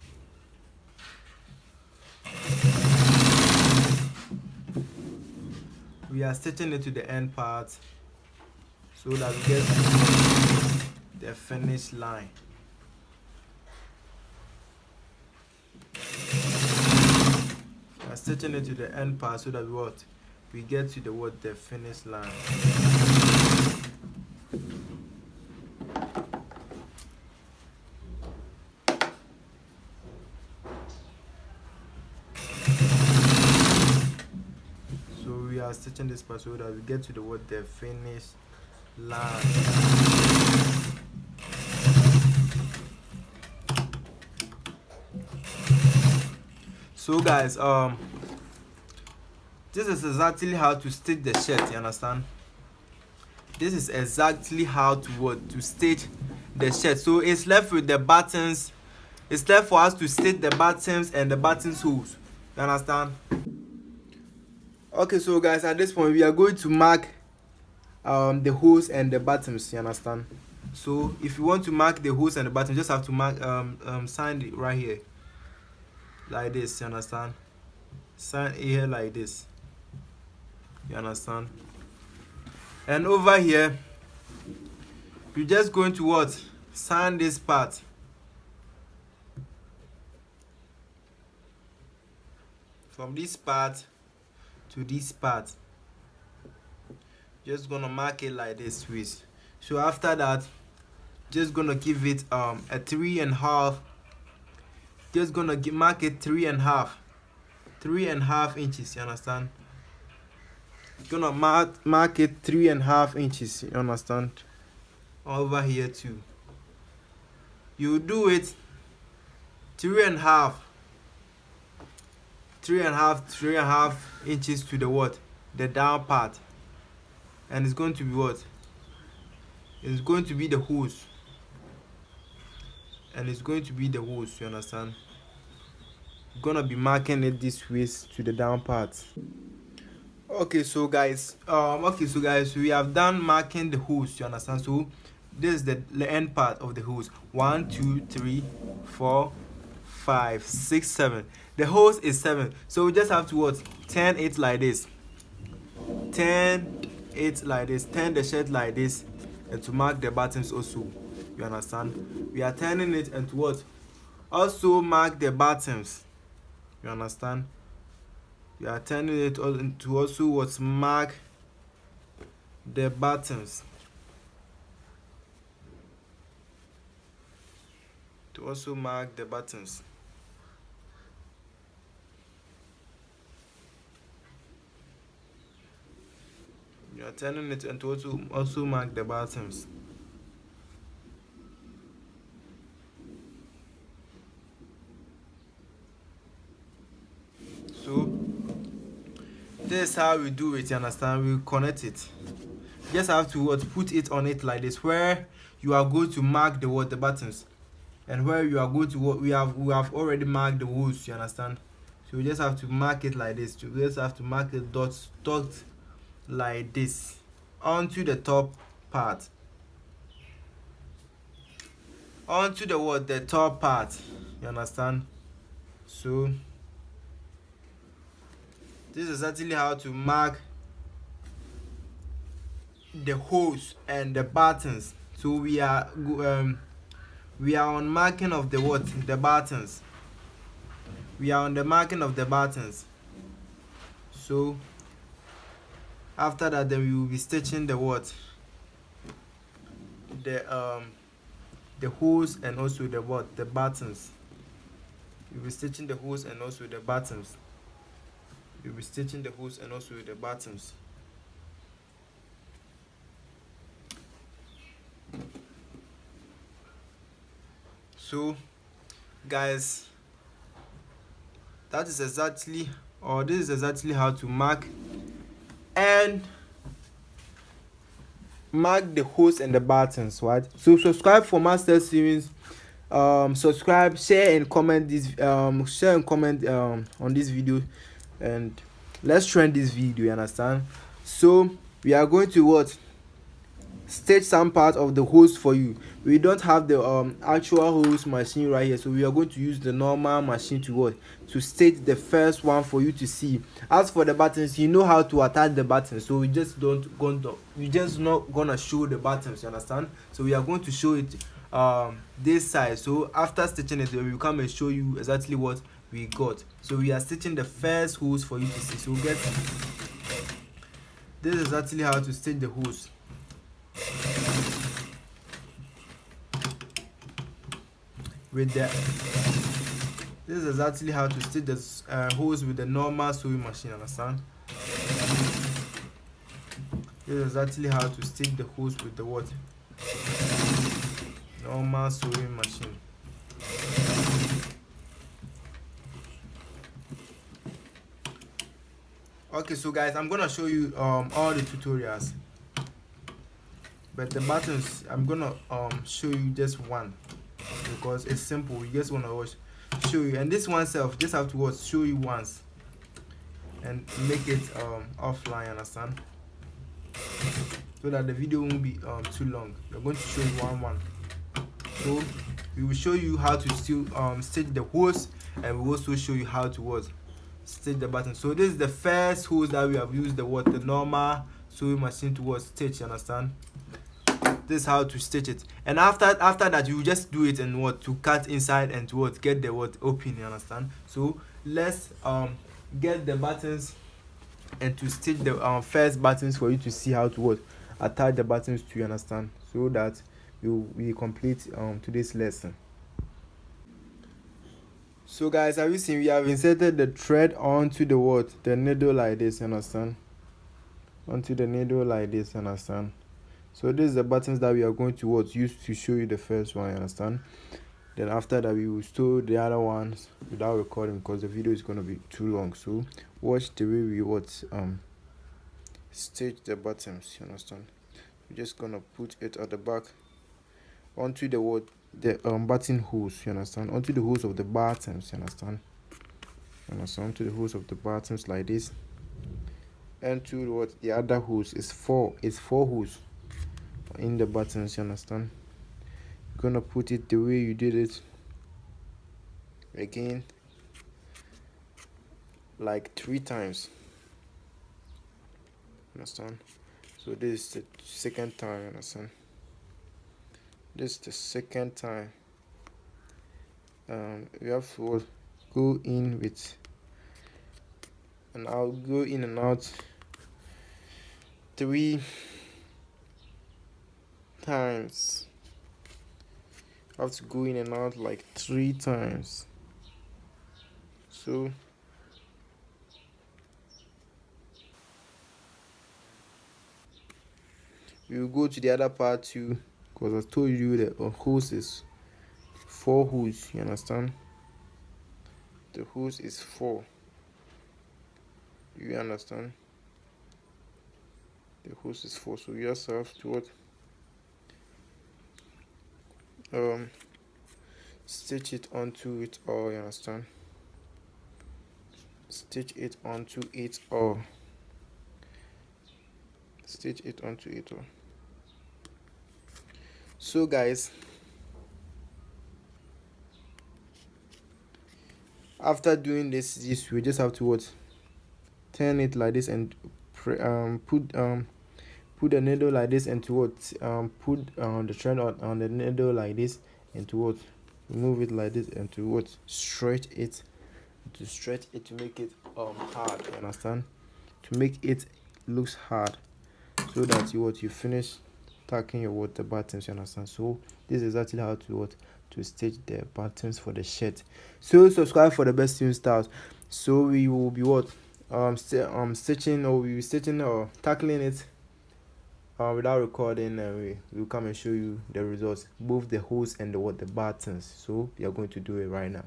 We are stitching it to the end part so that we get the finish line. We are stitching it to the end part so that we get to the finish line. We are stitching this part so that we get to the finish line. So guys, this is exactly how to stitch the shirt. You understand? This is exactly how to stitch the shirt. So it's left with the buttons. It's left for us to stitch the buttons and the buttons holes. You understand? Okay, so guys, at this point we are going to mark the holes and the buttons. You understand? So if you want to mark the holes and the buttons, just have to mark sign it right here like this. You understand? Sign here like this. You understand? And over here you're just going to what, sign this part. From this part to this part, just gonna mark it like this with. So after that, just gonna give it a 3.5. Just gonna mark it 3.5 inches. You understand? Gonna mark it 3.5 inches. You understand? Over here too, you do it 3.5 inches to the down part, and it's going to be it's going to be the hose, and it's going to be the hose. You understand? You're gonna be marking it this way to the down part. Okay, so guys, we have done marking the hose. You understand? So this is the end part of the hose. 1 2 3 4 5 6 7. The hose is 7, so we just have to turn it like this. Turn the shirt like this, and to mark the buttons also. You understand? We are turning it and to also mark the buttons. You understand? We are turning it to also mark the buttons. To also mark the buttons. You are turning it and to also mark the buttons. So this is how we do it. You understand? We connect it. You just have to put it on it like this, where you are going to mark the buttons, and where you are going to we have already marked the holes. You understand? So we just have to mark it like this. We just have to mark it dot like this onto the top part, onto the top part. You understand? So this is actually how to mark the holes and the buttons. So we are on marking of the buttons. We are on the marking of the buttons. So after that, then we will be stitching the the holes and also the buttons. You'll be stitching the holes and also the buttons. You'll be stitching the holes and also the buttons. So guys, that is exactly, or this is exactly how to mark the holes and the buttons, right? So subscribe for Maxstar series. Subscribe, share and comment on this video, and let's trend this video, you understand? So we are going to stitch some part of the hose for you. We don't have the actual hose machine right here, so we are going to use the normal machine to stitch the first one for you to see. As for the buttons, you know how to attach the buttons, so we just not gonna show the buttons, you understand? So we are going to show it this side. So after stitching it, we will come and show you exactly what we got. So we are stitching the first hose for you to see. So this is actually how to stitch the hose. This is exactly how to stitch the hose with the normal sewing machine, understand? This is exactly how to stitch the hose with the normal sewing machine. Okay, so guys, I'm gonna show you all the tutorials, but the buttons I'm gonna show you just one because it's simple. We just wanna show you, and this one self just have to show you once and make it offline, understand? So that the video won't be too long. We're going to show you one. So we will show you how to still stitch the hose, and we will also show you how to stitch the button. So this is the first hose that we have used the normal sewing machine to stitch, you understand? This is how to stitch it, and after that you just do it and to cut inside and to get the open, you understand? So let's get the buttons and to stitch the first buttons for you to see how to attach the buttons to, you understand, so that we complete today's lesson. So guys, have you seen we have inserted the thread onto the needle like this, you understand? Onto the needle like this, you understand? So this is the buttons that we are going to use to show you the first one, you understand? Then after that we will store the other ones without recording because the video is going to be too long. So watch the way we stitch the buttons, you understand? We're just gonna put it at the back onto the button holes, you understand? Onto the holes of the buttons, you understand? Onto the holes of the buttons like this, and to the other holes is four holes in the buttons, you understand? You're gonna put it the way you did it again, like 3 times, understand? So this is the second time, understand? This is the second time. We have to go in with, and I'll go in and out 3 times. I have to go in and out like 3 times. So we will go to the other part too, because I told you that hose is 4 holes, you understand? The hose is 4, you understand? The hose is 4, so you just have to stitch it onto it all, you understand? Stitch it onto it all. Stitch it onto it all. So guys, after doing this we just have to turn it like this and put the needle like this, and to put the thread on the needle like this, and to remove it like this, and to stretch it to make it hard, you understand? To make it looks hard, so that you finish tacking your the buttons, you understand. So this is exactly how to stitch the buttons for the shirt. So subscribe for the best sewing styles. So we will be stitching, or we will stitching or tackling it without recording, and we will come and show you the results, both the holes and the buttons. So we are going to do it right now.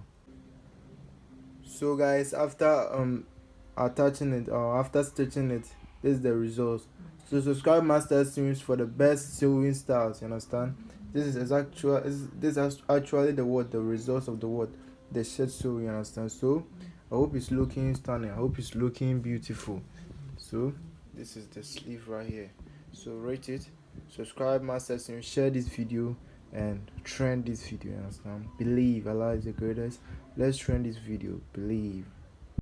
So guys, after attaching it or after stitching it, this is the results. So subscribe Maxstar series for the best sewing styles, you understand. This is actually the results of the shirt sewing, you understand. So I hope it's looking stunning, I hope it's looking beautiful. So this is the sleeve right here. So rate it, subscribe Maxstar series, share this video and trend this video, you understand. Believe Allah is the greatest. Let's trend this video. Believe.